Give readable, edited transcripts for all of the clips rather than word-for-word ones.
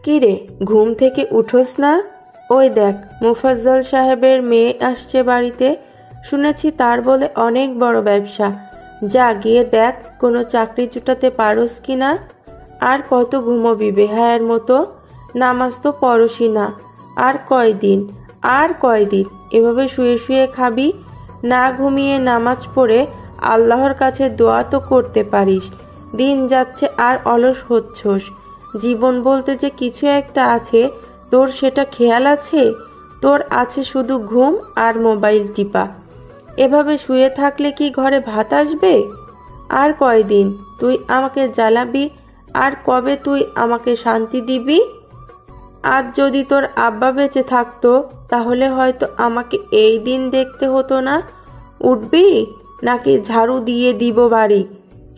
কি রে, ঘুম থেকে উঠোস না? ওই দেখ, মুফাজ্জল সাহেবের মেয়ে আসছে বাড়িতে। শুনেছি তার বলে অনেক বড় ব্যবসা। যা গিয়ে দেখ কোনো চাকরি জুটাতে পারোস কি না। আর কত ঘুমোবি বেহায়ের মতো? নামাজ তো পড়সই না। আর কয়দিন আর কয়দিন এভাবে শুয়ে শুয়ে খাবি? না ঘুমিয়ে নামাজ পড়ে আল্লাহর কাছে দোয়া তো করতে পারিস। দিন যাচ্ছে আর অলস হচ্ছস। জীবন বলতে যে কিছু একটা আছে, তোর সেটা খেয়াল আছে? তোর আছে শুধু ঘুম আর মোবাইল টিপা। এভাবে শুয়ে থাকলে কি ঘরে ভাত আসবে? আর কয়দিন তুই আমাকে জ্বালাবি? আর কবে তুই আমাকে শান্তি দিবি? আজ যদি তোর আব্বা বেঁচে থাকতো তাহলে হয়তো আমাকে এই দিন দেখতে হতো না। উঠবি নাকি ঝাড়ু দিয়ে দিব বাড়ি?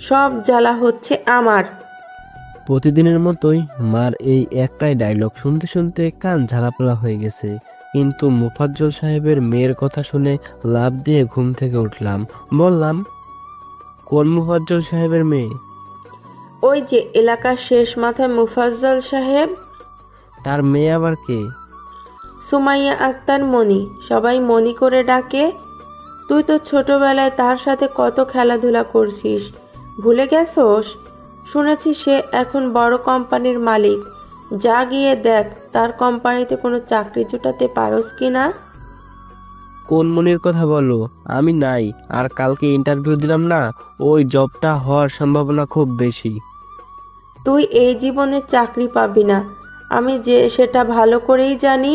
সব জ্বালা হচ্ছে আমার। প্রতিদিনের মতোই মার এই একটাই ডায়লগ শুনতে শুনতে কান ঝালাপালা হয়ে গেছে। কিন্তু মোফাজ্জল সাহেবের মেয়ের কথা শুনে লাফ দিয়ে ঘুম থেকে উঠলাম। বললাম, কোন মোফাজ্জল সাহেবের মেয়ে? ওই যে এলাকার শেষ মাথায় মুফাজ্জল সাহেব। তার মেয়ে আবার কে? সুমাইয়া আক্তার মনি, সবাই মনি করে ডাকে। তুই তো ছোটবেলায় তার সাথে কত খেলাধুলা করছিস, ভুলে গেছোস? শুনেছি সে এখন বড় কোম্পানির মালিক। যা গিয়ে দেখ তার কোম্পানিতে কোনো চাকরি জুটাতে পারোস কি না। কোন মনির কথা বলো? আমি নাই। আর কালকে ইন্টারভিউ দিলাম না, ওই জবটা হওয়ার সম্ভাবনা খুব বেশি। তুই এই জীবনে চাকরি পাবি না, আমি যে সেটা ভালো করেই জানি।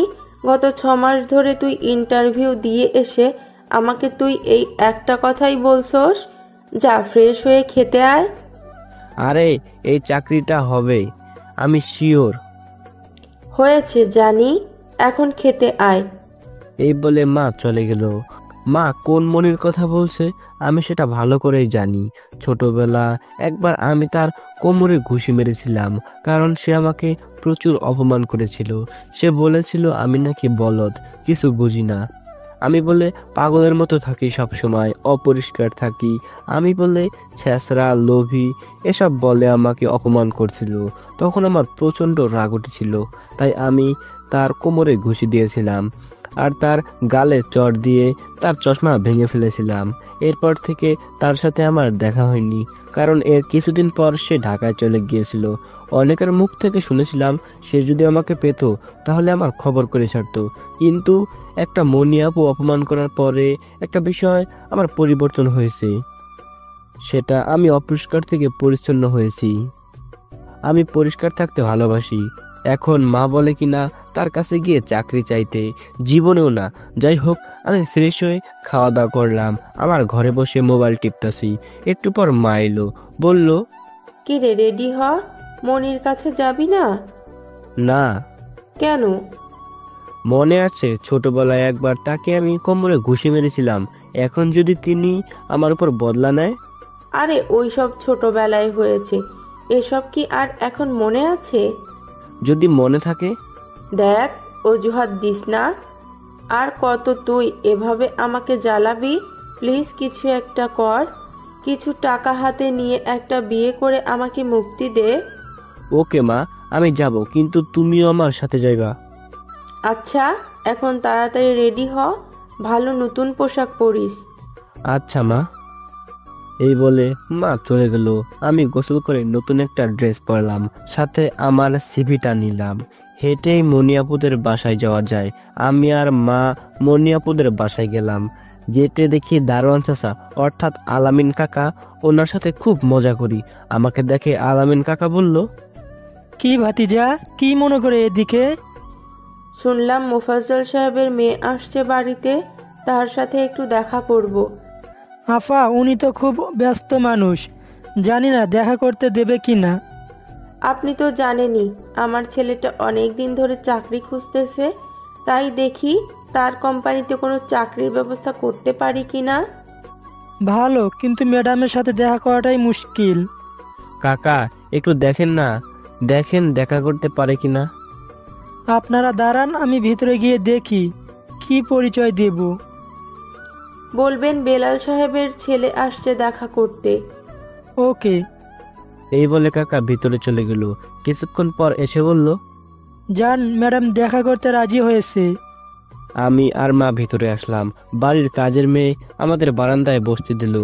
গত 6 মাস ধরে তুই ইন্টারভিউ দিয়ে এসে আমাকে তুই এই একটা কথাই বলছস। যা ফ্রেশ হয়ে খেতে আয়। আরে, এই চাকরিটা হবে, আমি শিওর। হয়েছে জানি, এখন খেতে আয়। এই বলে মা চলে গেল। মা কোন মনির কথা বলছে আমি সেটা ভালো করেই জানি। ছোটবেলা একবার আমি তার কোমরে ঘুষি মেরেছিলাম, কারণ সে আমাকে প্রচুর অপমান করেছিল। সে বলেছিল আমি নাকি বলদ, কিছু বুঝি না। আমি বলে পাগলের মতো থাকি, সব সময় অপরিষ্কার থাকি। আমি বলে ছেঁচড়া, লোভী, এসব বলে আমাকে অপমান করছিল। তখন আমার প্রচণ্ড রাগ উঠেছিল, তাই আমি তার কোমরে ঘুষি দিয়েছিলাম আর তার গালে চড় দিয়ে তার চশমা ভেঙে ফেলেছিলাম। এরপর থেকে তার সাথে আমার দেখা হয়নি, কারণ এর কিছুদিন পর সে ঢাকায় চলে গিয়েছিল। অনেকের মুখ থেকে শুনেছিলাম সে যদি আমাকে পেত তাহলে আমার খবর করে ছাড়তো। কিন্তু একটা মনি আপু অপমান করার পরে একটা বিষয় আমার পরিবর্তন হয়েছে, সেটা আমি অপরিষ্কার থেকে পরিচ্ছন্ন হয়েছি। আমি পরিষ্কার থাকতে ভালোবাসি। এখন মা বলে কিনা তার কাছে গিয়ে চাকরি চাইতে, জীবনেও না। যাই হোক, আমি ফ্রেশ হয়ে খাওয়া দাওয়া করলাম, আমার ঘরে বসে মোবাইল টিপতাছি। একটু পর মা এলো, বলল, কি রে, রেডি হ, মনির কাছে যাবি না? না। কেন? মনে আছে ছোটবেলায় একবার তাকে আমি কোমরে ঘুষি মেরেছিলাম, এখন যদি তিনি আমার উপর বদলা নেয়? আরে ওই সব ছোটবেলায় হয়েছে, এসব কি আর এখন মনে আছে? যদি মনে থাকে? দেখ, অজুহাত দিস না। আর কত তুই এভাবে আমাকে জ্বালাবি? প্লিজ কিছু একটা কর। কিছু টাকা হাতে নিয়ে একটা বিয়ে করে আমাকে মুক্তি দে। ওকে মা, আমি যাব, কিন্তু তুমিও আমার সাথে যাইবা। আচ্ছা, এখন তাড়াতাড়ি রেডি হ, ভালো নতুন পোশাক পরিস। আচ্ছা মা। এই বলে মা চলে গেল। আমি গোসল করে নতুন একটা ড্রেস পরলাম, সাথে আমার সিভিটা নিলাম। হেঁটেই মনিয়াপুদের বাসায় যাওয়া যায়। আমি আর মা মনিয়াপুদের বাসায় গেলাম। গেটে দেখি দারোয়ান চাচা, অর্থাৎ আলামিন কাকা, ওনার সাথে খুব মজা করি। আমাকে দেখে আলামিন কাকা বলল, কি ভাতিজা, কি মনে করে এদিকে? শুনলাম মোফাজ্জল সাহেবের মেয়ে আসছে বাড়িতে, তার সাথে একটু দেখা করব। আফা, উনি তো খুব ব্যস্ত মানুষ, জানি না দেখা করতে দেবে কি না। আপনি তো জানেনই আমার ছেলেটা অনেক দিন ধরে চাকরি খুঁজতেছে, তাই দেখি তার কোম্পানিতে কোনো চাকরির ব্যবস্থা করতে পারি কি না। ভালো, কিন্তু ম্যাডামের সাথে দেখা করাটাই মুশকিল। কাকা একটু দেখেন না, দেখেন দেখা করতে পারে কিনা। আপনারা দাঁড়ান, আমি ভিতরে গিয়ে দেখি কি পরিচয় দেব। বলবেন বেলাল সাহেবের ছেলে আসছে দেখা করতে। ওকে। এই বলে কাকা ভিতরে চলে গেল। কিছুক্ষণ পর এসে বলল, যান, ম্যাডাম দেখা করতে রাজি হয়েছে। আমি আর মা ভিতরে আসলাম। বাড়ির কাজের মেয়ে আমাদের বারান্দায় বসতে দিল।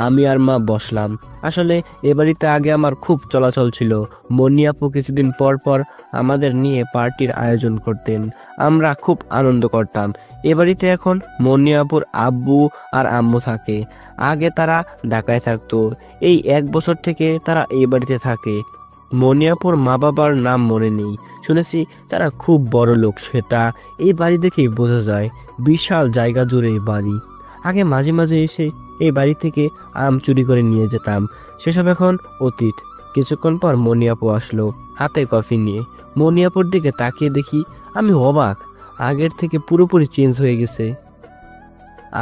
আমি আর মা বসলাম। আসলে এ বাড়িতে আগে আমার খুব চলাচল ছিল। মনি আপু কিছুদিন পর পর আমাদের নিয়ে পার্টির আয়োজন করতেন। আমরা খুব আনন্দ করতাম। এ বাড়িতে এখন মনি আপুর আব্বু আর আম্মু থাকে। আগে তারা ঢাকায় থাকতো। এই 1 বছর থেকে তারা এই বাড়িতে থাকে। মনিয়াপুর মা বাবার নাম মনে নেই। শুনেছি তারা খুব বড় লোক, সেটা এই বাড়ি দেখেই বোঝা যায়। বিশাল জায়গা জুড়ে এই বাড়ি। আগে মাঝে মাঝে এসে এই বাড়ি থেকে আম চুরি করে নিয়ে যেতাম, সেসব এখন অতীত। কিছুক্ষণ পর মনিয়াপু আসলো হাতে কফি নিয়ে। মনিয়াপুর দিকে তাকিয়ে দেখি আমি অবাক, আগের থেকে পুরোপুরি চেঞ্জ হয়ে গেছে।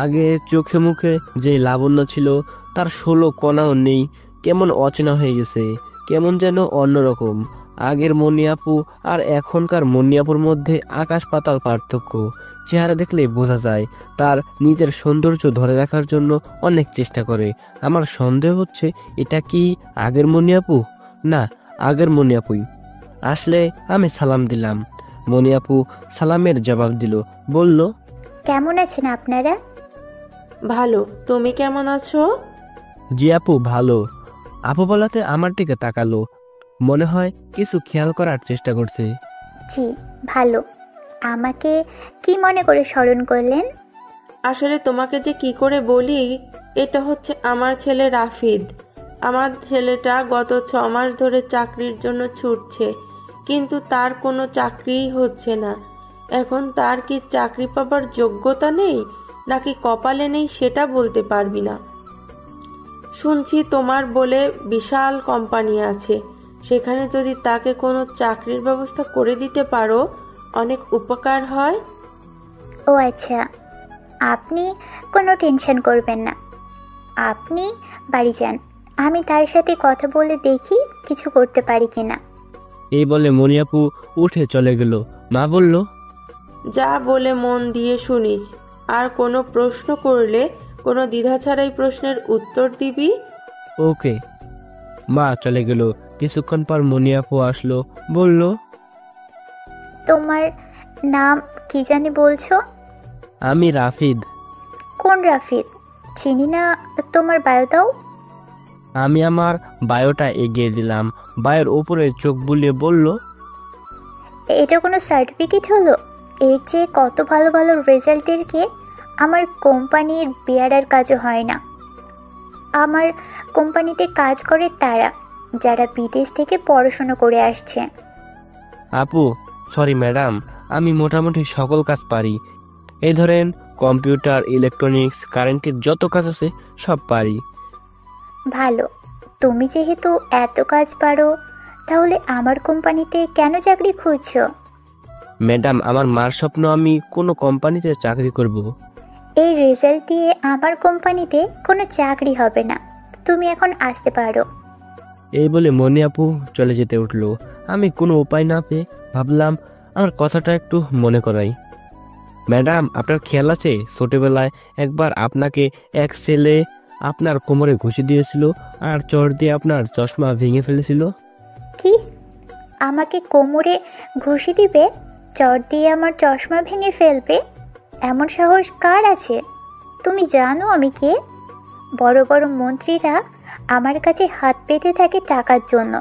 আগে চোখে মুখে যে লাবণ্য ছিল তার 16 কণাও নেই। কেমন অচেনা হয়ে গেছে, কেমন যেন অন্যরকম। আগের মনিয়াপু আর এখনকার মনিয়াপুর মধ্যে আকাশ পাতাল পার্থক্য। চেহারা দেখলে বোঝা যায় তার নিজের সৌন্দর্য ধরে রাখার জন্য অনেক চেষ্টা করে। আমার সন্দেহ হচ্ছে এটা কি আগের মনিয়াপু? না, আগের মনিয়াপুই। আসলে আমি সালাম দিলাম। মনিয়াপু সালামের জবাব দিল, বলল, কেমন আছেন আপনারা? ভালো, তুমি কেমন আছো? জি আপু, ভালো। আপু বলাতে আমার দিকে তাকালো, মনে হয় কিছু খেয়াল করার চেষ্টা করছে। জি ভালো। আমাকে কি মনে করে স্মরণ করলেন? আসলে তোমাকে যে কি করে বলি, এটা হচ্ছে আমার ছেলে রাফিদ। আমার ছেলেটা গত 6 মাস ধরে চাকরির জন্য ছুটছে, কিন্তু তার কোনো চাকরিই হচ্ছে না। এখন তার কি চাকরি পাবার যোগ্যতা নেই নাকি কপালে নেই সেটা বলতে পারবি না। শুনছি তোমার বলে বিশাল কোম্পানি আছে, সেখানে যদি তাকে কোনো চাকরির ব্যবস্থা করে দিতে পারো অনেক উপকার হয়। ও আচ্ছা, আপনি কোনো টেনশন করবেন না। আপনি বাড়ি যান, আমি তার সাথে কথা বলে দেখি কিছু করতে পারি কিনা। এই বলে মনিয়াপু উঠে চলে গেল। মা বলল, যা বলে মন দিয়ে শুনিস, আর কোনো প্রশ্ন করলে কোনো দ্বিধা ছাড়াই প্রশ্নের উত্তর দিবি। ওকে। মা চলে গেল। কিছুক্ষণ পর মনিয়াপু আসলো, বলল, তোমার নাম কি জানি বলছো? আমি রাফিদ। কোন রাফিদ? চিনি না, তোমার বায়ো দাও। আমি আমার বায়োটা এগিয়ে দিলাম। বায়োর উপরে চোখ বুলিয়ে বলল, এটা কোনো সার্টিফিকেট হলো? এর চেয়ে কত ভালো ভালো রেজাল্টের কে আমার কোম্পানির বিয়ারের কাজও হয় না। আমার কোম্পানিতে কাজ করে তারা যারা বিদেশ থেকে পড়াশোনা করে আসছে। আপু সরি ম্যাডাম, আমি মোটামুটি সকল কাজ পারি। এই ধরেন কম্পিউটার, ইলেকট্রনিক্স, কারেন্টের যত কাজ আছে সব পারি। ভালো, তুমি যেহেতু এত কাজ পারো তাহলে আমার কোম্পানিতে কেন চাকরি খুঁজছো? ম্যাডাম, আমার মার স্বপ্ন আমি কোনো কোম্পানিতে চাকরি করব। এই রেজাল্ট দিয়ে আমার কোম্পানিতে কোনো চাকরি হবে না, তুমি এখন আসতে পারো। এই বলে মনি আপু চলে যেতে উঠলো। আমি কোনো উপায় না পেয়ে ভাবলাম আমার কথাটা একটু মনে করাই। ম্যাডাম, আপনার খেয়াল আছে ছোটবেলায় একবার আপনাকে এক ছেলে আপনার কোমরে ঘুষি দিয়েছিল আর চড় দিয়ে আপনার চশমা ভেঙে ফেলেছিল? কি? আমাকে কোমরে ঘুষি দিবে, চট দিয়ে আমার চশমা ভেঙে ফেলবে? এমন সাহস কার আছে? তুমি জানো আমি কে? বড় বড় মন্ত্রীরা আমার কাছে হাত পেতে থাকে টাকার জন্য,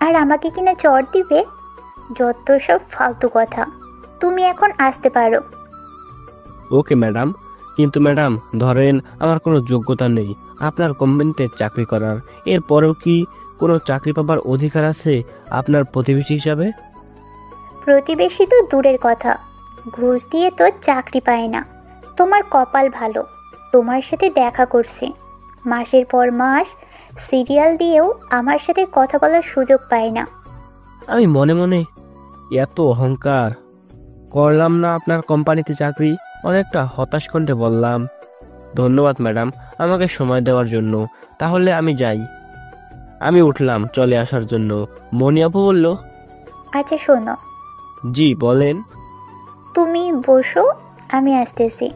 আর আমাকে কিনা চট দিবে? যত সব ফালতু কথা। তুমি এখন আসতে পারো। Okay madam. কিন্তু ম্যাডাম, ধরেন আমার কোনো যোগ্যতা নেই আপনার কোম্পানিতে চাকরি করার, এরপরেও কি কোনো চাকরি পাবার অধিকার আছে আপনার প্রতিবেশী হিসাবে? প্রতিবেশী তো দূরের কথা, ঘুষ দিয়ে তো চাকরি পায় না। তোমার কপাল ভালো, তোমার সাথে দেখা করছি। মাসের পর মাস সিরিয়াল দিয়েও আমার সাথে কথা বলার সুযোগ পাই না। আমি মনে মনে এত অহংকার করলাম না আপনার কোম্পানিতে চাকরি, অনেকটা হতাশ কণ্ঠে বললাম। ধন্যবাদ ম্যাডাম আমাকে সময় দেওয়ার জন্য। তাহলে আমি যাই। আমি উঠলাম চলে আসার জন্য। মনি আপু বলল, আচ্ছা শোনো। জি বলেন। তুমি বসো, আমি আসতেছি।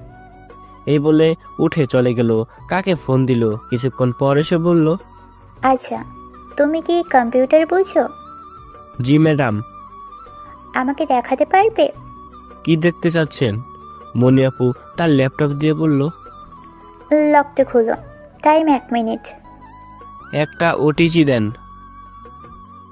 এই বলে উঠে চলে গেল। কাকে ফোন দিল, কিছুক্ষণ পর এসে বলল, আচ্ছা, তুমি কি কম্পিউটার বুঝো? জি ম্যাডাম। আমাকে দেখাতে পারবে? কি দেখতে চাচ্ছেন? মনি আপু তার ল্যাপটপ দিয়ে বলল, লকটা খুলো। Time 1 minute. একটা ওটিজি দেন।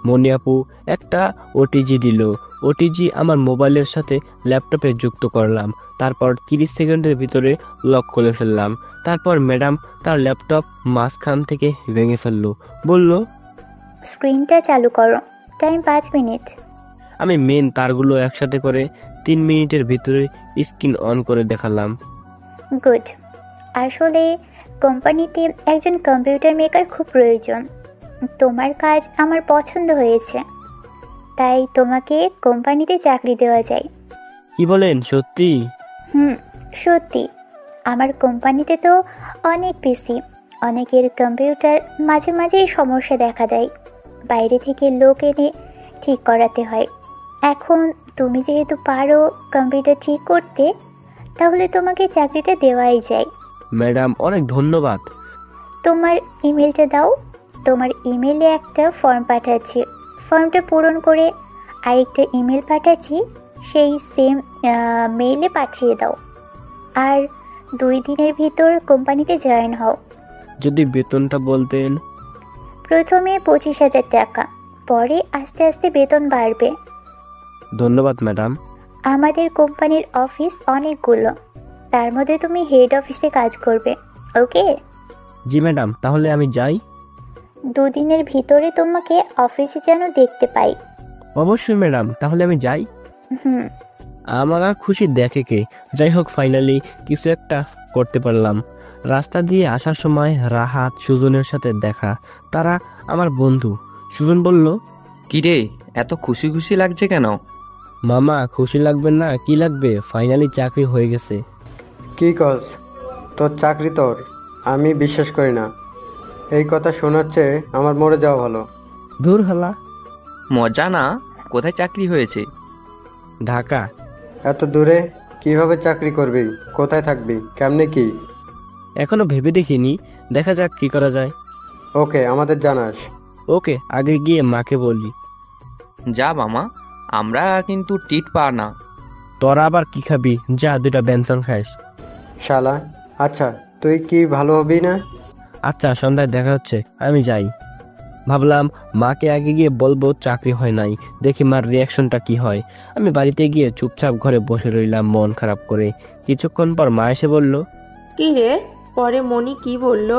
মনি আপু একটা ওটিজি দিল। ওটিজি আমার মোবাইলের সাথে ল্যাপটপে যুক্ত করলাম। তারপর 30 সেকেন্ডের ভিতরে লক খুলে ফেললাম। তারপর ম্যাডাম তার ল্যাপটপ মাঝখান থেকে ভেঙে ফেললো। বলল, স্ক্রিনটা চালু করো। Time 5 minute. আমি মেন তারগুলো একসাথে করে 3 মিনিটের ভিতরে স্ক্রিন অন করে দেখালাম। গুড। আসলে কোম্পানিতে একজন কম্পিউটার মেকার খুব প্রয়োজন। তোমার কাজ আমার পছন্দ হয়েছে, তাই তোমাকে কোম্পানিতে চাকরি দেওয়া যায়। কি বলেন, সত্যি? সত্যি। আমার কোম্পানিতে তো অনেক পিসি, অনেকের কম্পিউটার মাঝে মাঝেই সমস্যা দেখা দেয়। বাইরে থেকে লোক এনে ঠিক করাতে হয়। এখন তুমি যেহেতু পারো কম্পিউটার ঠিক করতে, তাহলে তোমাকে চাকরিটা দেওয়াই যায়। ম্যাডাম অনেক ধন্যবাদ। তোমার ইমেলটা দাও। তোমার ইমেলে একটা ফর্ম পাঠাচ্ছি। ফর্মটা পূরণ করে আরেকটা ইমেল পাঠাচ্ছি, সেই সেম মেইলে পাঠিয়ে দাও। আর 2 দিনের ভিতর কোম্পানিতে জয়েন হও। যদি বেতনটা বলতেন। প্রথমে 25,000 টাকা, পরে আস্তে আস্তে বেতন বাড়বে। ধন্যবাদ ম্যাডাম। আমাদের কোম্পানির অফিস অনেকগুলো, তার মধ্যে তুমি হেড অফিসে কাজ করবে। ওকে? জি ম্যাডাম, তাহলে আমি যাই? 2 দিনের ভিতরে তোমাকে অফিসে যেন দেখতে পাই। অবশ্যই ম্যাডাম, তাহলে আমি যাই। হুম। আমার আর খুশি দেখে কে। যাই হোক, ফাইনালি কিছু একটা করতে পারলাম। রাস্তা দিয়ে আসার সময় রাহাত সুজনের সাথে দেখা। তারা আমার বন্ধু। সুজন বলল, কিরে, এত খুশি খুশি লাগছে কেন? মামা খুশি লাগবে না? কি লাগবে, ফাইনালি চাকরি হয়ে গেছে। কি কস? তোর চাকরি তোর? আমি বিশ্বাস করি না। এই কথা শোনার চেয়ে আমার মরে যাওয়া ভালো। দূর হালা। মজা না? কোথায় চাকরি হয়েছে? ঢাকা। এত দূরে কিভাবে চাকরি করবি? কোথায় থাকবি? কেমনে কি? এখনো ভেবে দেখিনি, দেখা যাক কি করা যায়। ওকে, আমাদের জানাস। ওকে, আগে গিয়ে মাকে বলি। যা মামা, আমরা কিন্তু টিট পা না। তোরা আবার কি খাবি? যা 2টা বেনসন খাস। শালা। আচ্ছা, তুই কি ভালো হবি না? আচ্ছা, সন্ধ্যায় দেখা হচ্ছে, আমি যাই। ভাবলাম মাকে আগে গিয়ে বলবো চাকরি হয় নাই, দেখি মার রিয়াকশনটা কি হয়। আমি বাড়িতে গিয়ে চুপচাপ ঘরে বসে রইলাম মন খারাপ করে। কিছুক্ষণ পর মা এসে বলল, কি রে, পরে মনি কি বলল?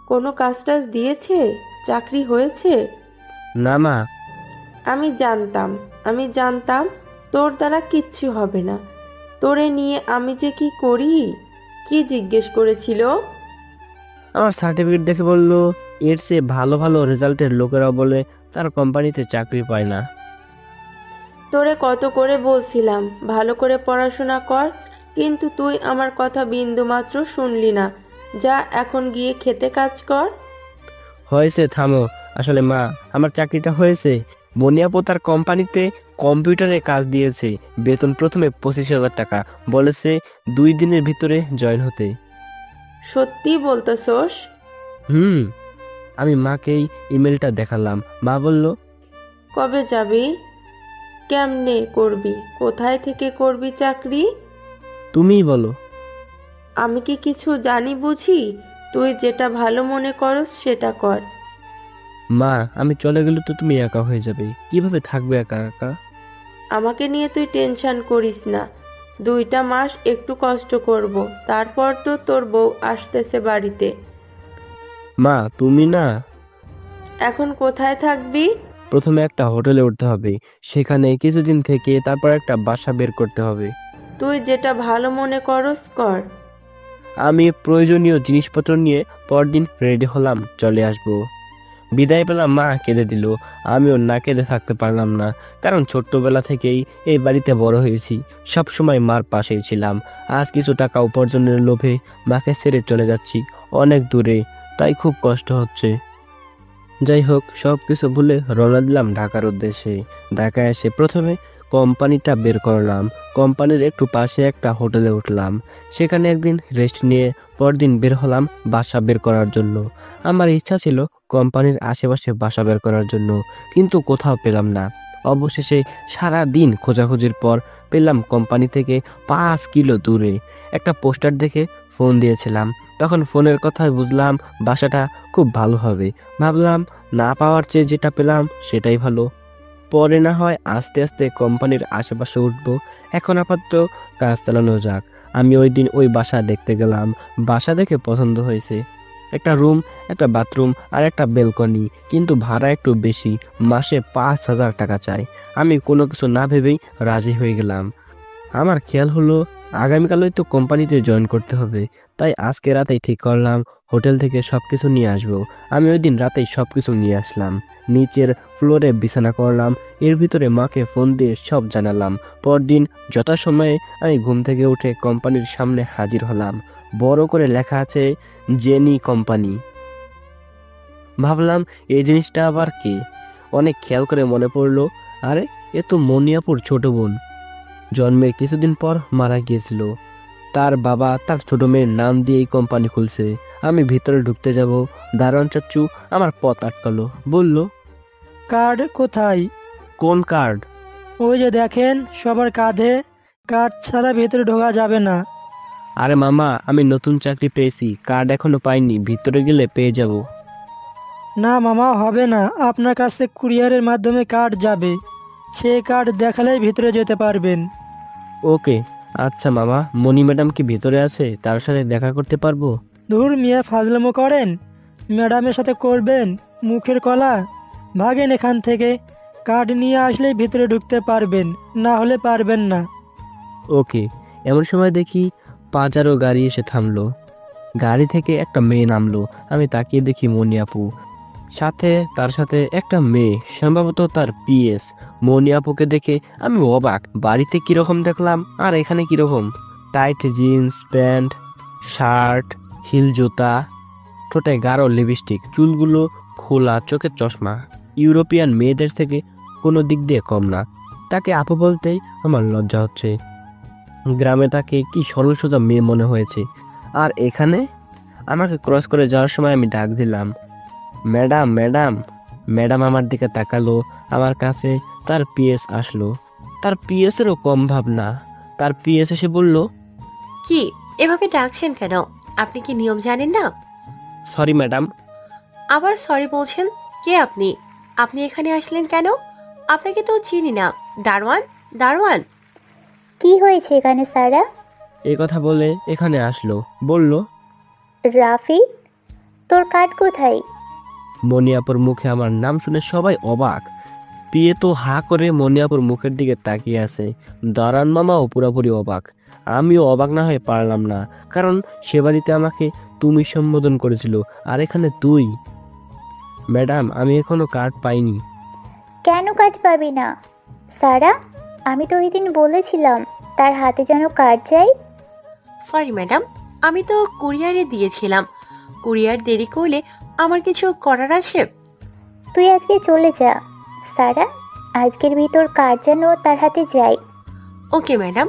কোনো কাজ টাজ দিয়েছে? চাকরি হয়েছে? না মা। আমি জানতাম তোর দ্বারা কিচ্ছু হবে না। তোরে নিয়ে আমি যে কি করি। কি জিজ্ঞেস করেছিল? আমার সার্টিফিকেট দেখে বলল, এর চেয়ে ভালো ভালো রেজাল্টের লোকেরাও বলে তার কোম্পানিতে চাকরি পায় না। তোরে কত করে বলছিলাম ভালো করে পড়াশোনা কর, কিন্তু তুই আমার কথা বিন্দুমাত্র শুনলি না। যা, এখন গিয়ে খেতে কাজ কর। হয়েছে, থামো। আসলে মা, আমার চাকরিটা হয়েছে। বনিয়াপু তার কোম্পানিতে কম্পিউটারে কাজ দিয়েছে। বেতন প্রথমে 25,000 টাকা, বলেছে 2 দিনের ভিতরে জয়েন হতে। সত্যি বলতেছোস? আমি মাকেই ইমেলটা দেখালাম। মা বলল, কবে যাবি? কেমনে করবি? কোথায় থেকে করবি চাকরি? তুমিই বলো। আমি কি কিছু জানি বুঝি? তুই যেটা ভালো মনে করস সেটা কর। মা, আমি চলে গেলে তো তুমি একা হয়ে যাবে। কিভাবে থাকবে একা একা? আমাকে নিয়ে তুই টেনশন করিস না। 2টা মাস একটু কষ্ট করব, তারপর তো তোর বউ আসতেছে বাড়িতে। মা, তুমি না। এখন কোথায় থাকবি? প্রথমে একটা হোটেলে উঠতে হবে, সেখানে কিছুদিন থেকে তারপর একটা বাসা বের করতে হবে। তুই যেটা ভালো মনে করস কর। আমি প্রয়োজনীয় জিনিসপত্র নিয়ে পরদিন রেডি হলাম, চলে আসব। বিদায় পেলাম, মা কেঁদে দিল। আমিও না কেঁদে থাকতে পারলাম না, কারণ ছোট্টবেলা থেকেই এই বাড়িতে বড় হয়েছি, সব সময় মার পাশেই ছিলাম। আজ কিছু টাকা উপার্জনের লোভে মাকে ছেড়ে চলে যাচ্ছি অনেক দূরে, তাই খুব কষ্ট হচ্ছে। যাই হোক, সব কিছু ভুলে রওনা দিলাম ঢাকার উদ্দেশ্যে। ঢাকায় এসে প্রথমে কোম্পানিটা বের করলাম। কোম্পানির একটু পাশে একটা হোটেলে উঠলাম, সেখানে একদিন রেস্ট নিয়ে পরদিন বের হলাম বাসা বের করার জন্য। আমার ইচ্ছা ছিল কোম্পানির আশেপাশে বাসা বের করার জন্য, কিন্তু কোথাও পেলাম না। অবশেষে সারা দিন খোঁজাখুঁজির পর পেলাম কোম্পানি থেকে 5 কিলো দূরে একটা পোস্টার দেখে ফোন দিয়েছিলাম। তখন ফোনের কথায় বুঝলাম বাসাটা খুব ভালো হবে। ভাবলাম না পাওয়ার চেয়ে যেটা পেলাম সেটাই ভালো, পরে না হয় আস্তে আস্তে কোম্পানির আশেপাশে উঠবো। এখন আপাতত কাজ চালানো যাক। আমি ওই দিন ওই বাসা দেখতে গেলাম। বাসা দেখে পছন্দ হয়েছে। একটা রুম, একটা বাথরুম আর একটা বেলকনি, কিন্তু ভাড়া একটু বেশি, মাসে 5,000 টাকা চাই। আমি কোনো কিছু না ভেবেই রাজি হয়ে গেলাম। আমার খেয়াল হলো আগামীকালই তো কোম্পানিতে জয়েন করতে হবে, তাই আজকে রাতেই ঠিক করলাম হোটেল থেকে সব কিছু নিয়ে আসবো। আমি ওই দিন রাতেই সব কিছু নিয়ে আসলাম। নিচের ফ্লোরে বিছানা করলাম, এর ভিতরে মাকে ফোন দিয়ে সব জানালাম। পরদিন যথাসময়ে আমি ঘুম থেকে উঠে কোম্পানির সামনে হাজির হলাম। বড় করে লেখা আছে জেনি কোম্পানি। ভাবলাম এই জিনিসটা আবার কি? অনেক খেয়াল করে মনে পড়লো, আরে এ তো মনিয়াপুর ছোট বোন। জন্মের কিছুদিন পর মারা গিয়েছিল। তার বাবা তার ছোট মেয়ের নাম দিয়ে এই কোম্পানি খুলছে। আমি ভিতরে ঢুকতে যাব, দারোয়ান চাচ্চু আমার পথ আটকালো, বলল, কার্ড কোথায়? কোন কার্ড? ওই যে দেখেন সবার কাঁধে, কার্ড ছাড়া ভেতরে ঢোকা যাবে না। আরে মামা, আমি নতুন চাকরি পেয়েছি, কার্ড এখনো পাইনি, ভিতরে গেলে পেয়ে যাব। না মামা, হবে না, আপনার কাছে কুরিয়ারের মাধ্যমে কার্ড যাবে, সেই কার্ড দেখালেই ভিতরে যেতে পারবেন। ওকে, আচ্ছা মামা। মনি ম্যাডাম কি ভিতরে আছে? তার সাথে দেখা করতে পারবো? ধুর মিয়া, ফাজলামো করেন? ম্যাডামের সাথে করবেন মুখের কলা? ভাগেন এখান থেকে, কার্ড নিয়ে আসলেই ভিতরে ঢুকতে পারবেন, না হলে পারবেন না। ওকে। এমন সময় দেখি পাজারো গাড়ি এসে থামলো। গাড়ি থেকে একটা মেয়ে নামলো। আমি তাকিয়ে দেখি মনি আপু, তার সাথে একটা মেয়ে, সম্ভবত তার পিএস। মনি আপুকে দেখে আমি অবাক, বাড়িতে কিরকম দেখলাম আর এখানে কিরকম। Tight jeans pant, shirt, heel জুতা, ঠোঁটে গাঢ় লিপস্টিক, চুলগুলো খোলা, চোখের চশমা। ইউরোপিয়ান মেয়েদের থেকে কোনো দিক দিয়ে কম না। তাকে আপু বলতেই আমার লজ্জা হচ্ছে। গ্রামে তাকে কি সরল সোজা মেয়ে মনে হয়েছে, আর এখানে আমাকে ক্রস করে যাওয়ার সময় আমি ডাক দিলাম, ম্যাডাম ম্যাডাম। ম্যাডাম আমার দিকে তাকালো। আমার কাছে তার পিএস আসলো। তার পিএসেরও কম ভাবনা। তার পিএস এসে বলল, কি এভাবে ডাকছেন কেন? আপনি কি নিয়ম জানেন না? Sorry madam. আবার সরি বলছেন? কে আপনি? আপনি এখানে আসলেন কেন? আপনাকে তো চিনি না। দারোয়ান, দারোয়ান। কি হয়েছে এখানে সারা? এই কথা বলে এখানে আসলো, বলল, রাফি, তোর কার্ড কোথায়? মনিয়াপুর মুখে আমার নাম শুনে সবাই অবাক। পিয়ে তো হা করে মনিয়াপুর মুখের দিকে তাকিয়ে আছে। দারান মামাও পুরোপুরি অবাক। আমিও অবাক না হয়ে পারলাম না, কারণ সে বাড়িতে আমাকে তুমি সম্বোধন করেছিল, আর এখানে তুই। ম্যাডাম, আমি এখনো কার্ড পাইনি। কেন কার্ড পাবি না? সারা, আমি তো ওই দিন বলেছিলাম তার হাতে যেন কার্ড চাই। সরি ম্যাডাম, আমি তো কুরিয়ারে দিয়েছিলাম। কুরিয়ার দেরি করলে আমার কিছু করার আছে? তুই আজকে চলে যা সারা, আজকের ভিতর কার্ড যেন তার হাতে যাই। Okay madam.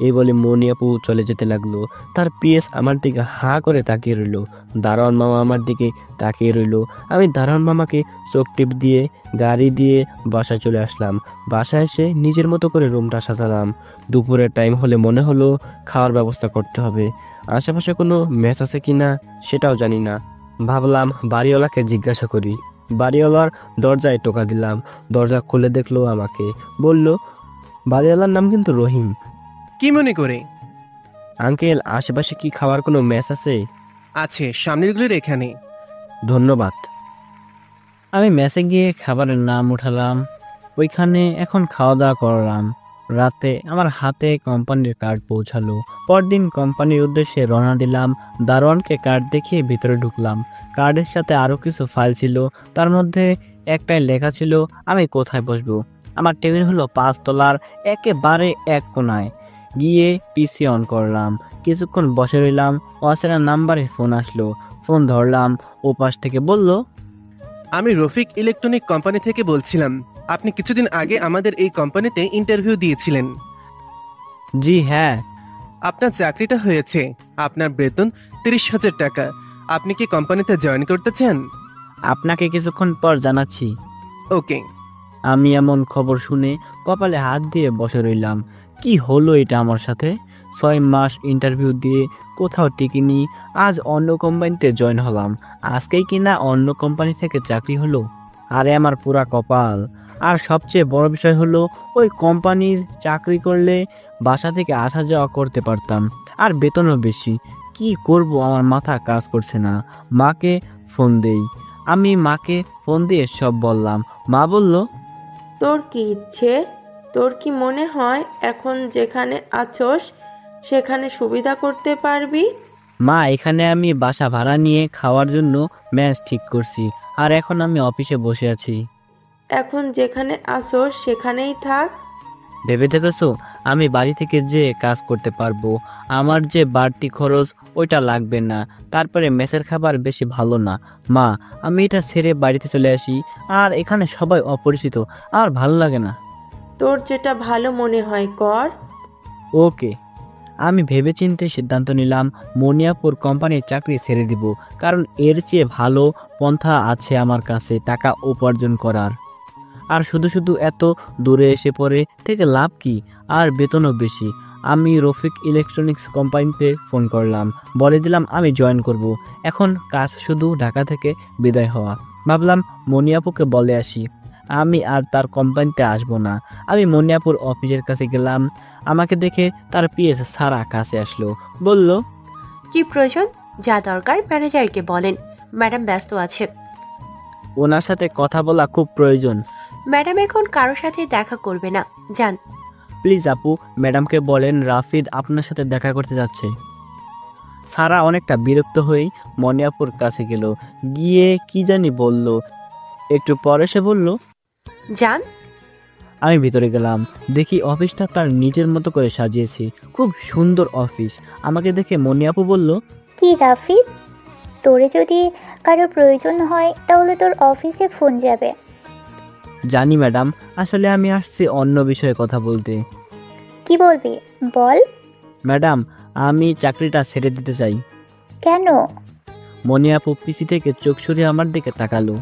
এই বলে মনিয়াপু চলে যেতে লাগলো। তার পিএস আমার দিকে হা করে তাকিয়ে রইল। দারোয়ান মামা আমার দিকে তাকিয়ে রইল। আমি দারোয়ান মামাকে চোখ টিপ দিয়ে গাড়ি দিয়ে বাসায় চলে আসলাম। বাসায় এসে নিজের মতো করে রুমটা সাজালাম। দুপুরের টাইম হলে মনে হলো খাওয়ার ব্যবস্থা করতে হবে। আশেপাশে কোনো ম্যাচ আছে কিনা সেটাও জানি না। ভাবলাম বাড়িওয়ালাকে জিজ্ঞাসা করি। বাড়িওয়ালার দরজায় টোকা দিলাম। দরজা খুলে দেখলো আমাকে, বলল, বাড়িওয়ালার নাম কিন্তু রহিম। কি মনে করে? আঙ্কেল, আশেপাশে কি খাওয়ার কোনো ম্যাচ আছে? আছে, সামনেরগুলির এখানে। ধন্যবাদ। আমি মেসে গিয়ে খাবারের নাম উঠালাম। ওইখানে এখন খাওয়া দাওয়া করলাম। রাতে আমার হাতে কোম্পানির কার্ড পৌঁছালো। পরদিন কোম্পানির উদ্দেশ্যে রওনা দিলাম। দারোয়ানকে কার্ড দেখিয়ে ভিতরে ঢুকলাম। কার্ডের সাথে আরও কিছু ফাইল ছিল। তার মধ্যে একটাই লেখা ছিল আমি কোথায় বসবো। আমার টেবিল হলো 5 তলার একেবারে এক কোনায়। গিয়ে পিসি অন করলাম। কিছুক্ষণ বসে রইলাম। অচেনা নাম্বারে ফোন আসলো। ফোন ধরলাম। ও পাশ থেকে বলল, আমি রফিক ইলেকট্রনিক কোম্পানি থেকে বলছিলাম। আপনি কিছুদিন আগে আমাদের এই কোম্পানিতে ইন্টারভিউ দিয়েছিলেন। জি হ্যাঁ। আপনার চাকরিটা হয়েছে। আপনার বেতন 30,000 টাকা। আপনি কি কোম্পানিতে জয়েন করতে চান? আপনাকে কিছুক্ষণ পর জানাচ্ছি। ওকে। আমি এমন খবর শুনে কপালে হাত দিয়ে বসে রইলাম। কি হলো এটা আমার সাথে? 6 মাস ইন্টারভিউ দিয়ে কোথাও টিকিনি, আজ অন্য কোম্পানিতে জয়েন হলাম। আজকেই কিনা অন্য কোম্পানি থেকে চাকরি হলো। আরে আমার পুরা কপাল। আর সবচেয়ে বড় বিষয় হলো ওই কোম্পানির চাকরি করলে বাসা থেকে আসা যাওয়া করতে পারতাম, আর বেতনও বেশি। কি করব, আমার মাথা কাজ করছে না। মাকে ফোন দেই। আমি মাকে ফোন দিয়ে সব বললাম। মা বলল, তোর কি ইচ্ছে? তোর কি মনে হয় এখন যেখানে আছোস সেখানে সুবিধা করতে পারবি? মা, এখানে আমি বাসা ভাড়া নিয়ে খাওয়ার জন্য ম্যাচ ঠিক করছি, আর এখন আমি অফিসে বসে আছি। এখন যেখানে আছোস সেখানেই থাক। ভেবে দেখেছো আমি বাড়ি থেকে যে কাজ করতে পারবো? আমার যে বাড়তি খরচ ওইটা লাগবে না। তারপরে মেসের খাবার বেশি ভালো না। মা, আমি এটা ছেড়ে বাড়িতে চলে আসি। আর এখানে সবাই অপরিচিত, আর ভালো লাগে না। তোর যেটা ভালো মনে হয় কর। ওকে। আমি ভেবেচিন্তে সিদ্ধান্ত নিলাম মনিয়াপুর কোম্পানির চাকরি ছেড়ে দিব, কারণ এর চেয়ে ভালো পন্থা আছে আমার কাছে টাকা উপার্জন করার। আর শুধু শুধু এত দূরে এসে পড়ে থেকে লাভ কি? আর বেতনও বেশি। আমি রফিক ইলেকট্রনিক্স কোম্পানিতে ফোন করলাম, বলে দিলাম আমি জয়েন করব। এখন কাজ শুধু ঢাকা থেকে বিদায় হওয়া। ভাবলাম মনিয়াপুকে বলে আসি আমি আর তার কোম্পানিতে আসবো না। আমি মনিয়াপুর অফিসের কাছে গেলাম। আমাকে দেখে তার পিএস সারা কাছে আসলো, বলল, কি প্রয়োজন? যা দরকার ম্যানেজারকে বলেন, ম্যাডাম ব্যস্ত আছে। ওনার সাথে কথা বলা খুব প্রয়োজন। ম্যাডাম এখন কারোর সাথে দেখা করবে না, যান। প্লিজ আপু, ম্যাডামকে বলেন রাফিদ আপনার সাথে দেখা করতে যাচ্ছে। সারা অনেকটা বিরক্ত হয়েই মনিয়াপুর কাছে গেল। গিয়ে কি জানি বলল। একটু পরে সে বলল, যান। আমি ভিতরে গেলাম। দেখি অফিসটা তার নিজের মতো করে সাজিয়েছি। খুব সুন্দর অফিস। আমাকে দেখে মনিয়াপু বলল, কি রাফিদ, তোরে যদি কারো প্রয়োজন হয় তাহলে তোর অফিসে ফোন যাবে। জানি ম্যাডাম, আসলে আমি আসছি অন্য বিষয়ে কথা বলতে। কি বলবি বল। ম্যাডাম, আমি চাকরিটা ছেড়ে দিতে চাই। কেন? মনিয়াপু পিসি থেকে চোখ সরিয়ে আমার দিকে তাকালো।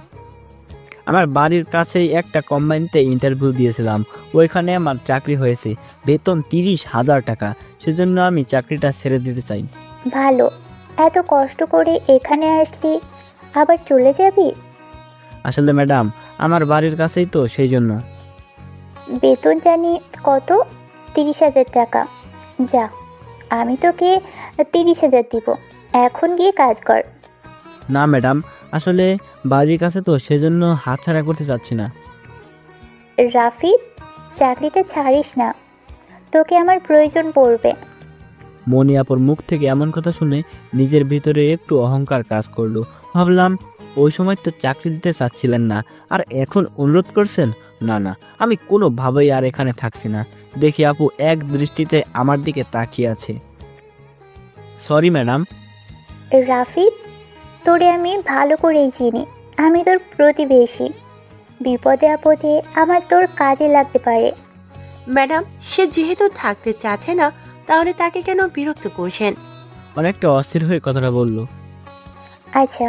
আমার বাড়ির কাছেই একটা কোম্পানিতে ইন্টারভিউ দিয়েছিলাম, ওইখানে আমার চাকরি হয়েছে, বেতন 30,000 টাকা। সেজন্য আমি চাকরিটা ছেড়ে দিতে চাই। ভালো, এত কষ্ট করে এখানে আসলি, আবার চলে যাবি? আসলে ম্যাডাম, আমার বাড়ির কাছেই তো, সেই জন্য। বেতন জানি কত? 30,000 টাকা। যা, আমি তোকে 30,000 দিব, এখন গিয়ে কাজ কর। না ম্যাডাম, আসলে বাড়ির কাছে তো, সেজন্য হাতছাড়া করতে চাচ্ছি না। রাফিদ, চাকরিটা ছাড়িস না, তোকে আমার প্রয়োজন পড়বে। মনিয়াপুর মুখ থেকে এমন কথা শুনে নিজের ভিতরে একটু অহংকার কাজ করলো। ভাবলাম ওই সময় তো চাকরি দিতে চাচ্ছিলেন না, আর এখন অনুরোধ করছেন। না না, আমি কোনোভাবেই আর এখানে থাকছি না। দেখি আপু এক দৃষ্টিতে আমার দিকে তাকিয়ে আছে। Sorry madam. রাফিদ, তোরে আমি ভালো করেই চিনি, আমি তোর প্রতিবেশী। বিপদে আপদে আমার তোর কাজে লাগতে পারে। ম্যাডাম, সে যেহেতু থাকতে চাচ্ছে না, তাহলে তাকে কেন বিরক্ত করছেন? অনেকটা অস্থির হয়ে কথাটা বলল। আচ্ছা,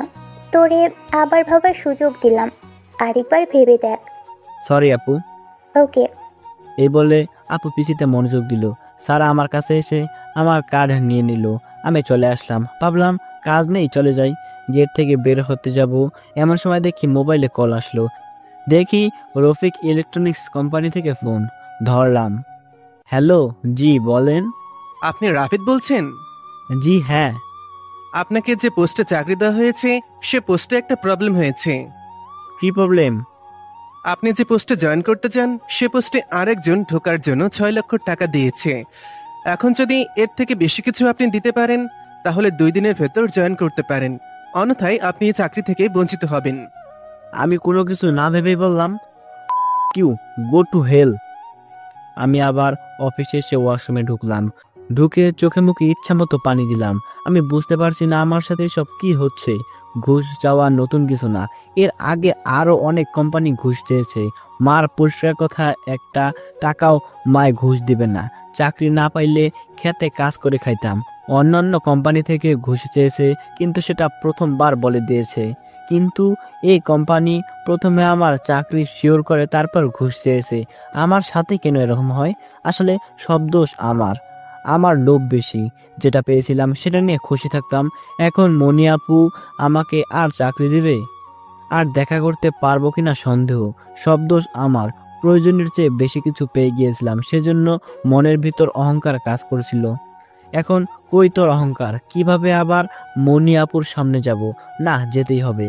তোরে আবার ভাবার সুযোগ দিলাম, আরেকবার ভেবে দেখ। সরি আপু। ওকে। এই বলে আপু পিসিতে মনোযোগ দিল। সারা আমার কাছে এসে আমার কার্ড নিয়ে নিল। আমি চলে আসলাম। ভাবলাম কাজ নেই, চলে যাই। গেট থেকে বের হতে যাব, এমন সময় দেখি মোবাইলে কল আসলো। দেখি রফিক ইলেকট্রনিক্স কোম্পানি থেকে ফোন। ধরলাম। হ্যালো, জি বলেন। আপনি রাফিদ বলছেন? জি হ্যাঁ। আপনাকে যে পোস্টে চাকরি দেওয়া হয়েছে সে পোস্টে একটা প্রবলেম হয়েছে। কি প্রবলেম? আপনি যে পোস্টে জয়েন করতে চান সে পোস্টে আরেকজন ঢোকার জন্য 6 লক্ষ টাকা দিয়েছে। এখন যদি এর থেকে বেশি কিছু আপনি দিতে পারেন তাহলে 2 দিনের ভেতর জয়েন করতে পারেন, অন্যথায় আপনি এই চাকরি থেকে বঞ্চিত হবেন। আমি কোনো কিছু না ভেবেই বললাম, কিউ গো টু হেল। আমি আবার অফিসে এসে ওয়াশরুমে ঢুকলাম। ঢুকে চোখে মুখে ইচ্ছা মতো পানি দিলাম। আমি বুঝতে পারছি না আমার সাথে সব কি হচ্ছে। ঘুষ চাওয়া নতুন কিছু না, এর আগে আরও অনেক কোম্পানি ঘুষ চেয়েছে। মার পরিষ্কার কথা, একটা টাকাও মায় ঘুষ দিবে না। চাকরি না পাইলে খেতে কাজ করে খাইতাম। অন্যান্য কোম্পানি থেকে ঘুষ চেয়েছে, কিন্তু সেটা প্রথমবার বলে দিয়েছে। কিন্তু এই কোম্পানি প্রথমে আমার চাকরি শিওর করে তারপর ঘুষ চেয়েছে। আমার সাথে কেন এরকম হয়? আসলে সব দোষ আমার লোভ বেশি। যেটা পেয়েছিলাম সেটা নিয়ে খুশি থাকতাম। এখন মনি আপু আমাকে আর চাকরি দিবে? আর দেখা করতে পারবো কিনা সন্দেহ। সব দোষ আমার। প্রয়োজনের চেয়ে বেশি কিছু পেয়ে গিয়েছিলাম, সেজন্য মনের ভিতর অহংকার কাজ করছিল। এখন কই তোর অহংকার? কিভাবে আবার মনি আপুর সামনে যাব? না, যেতেই হবে।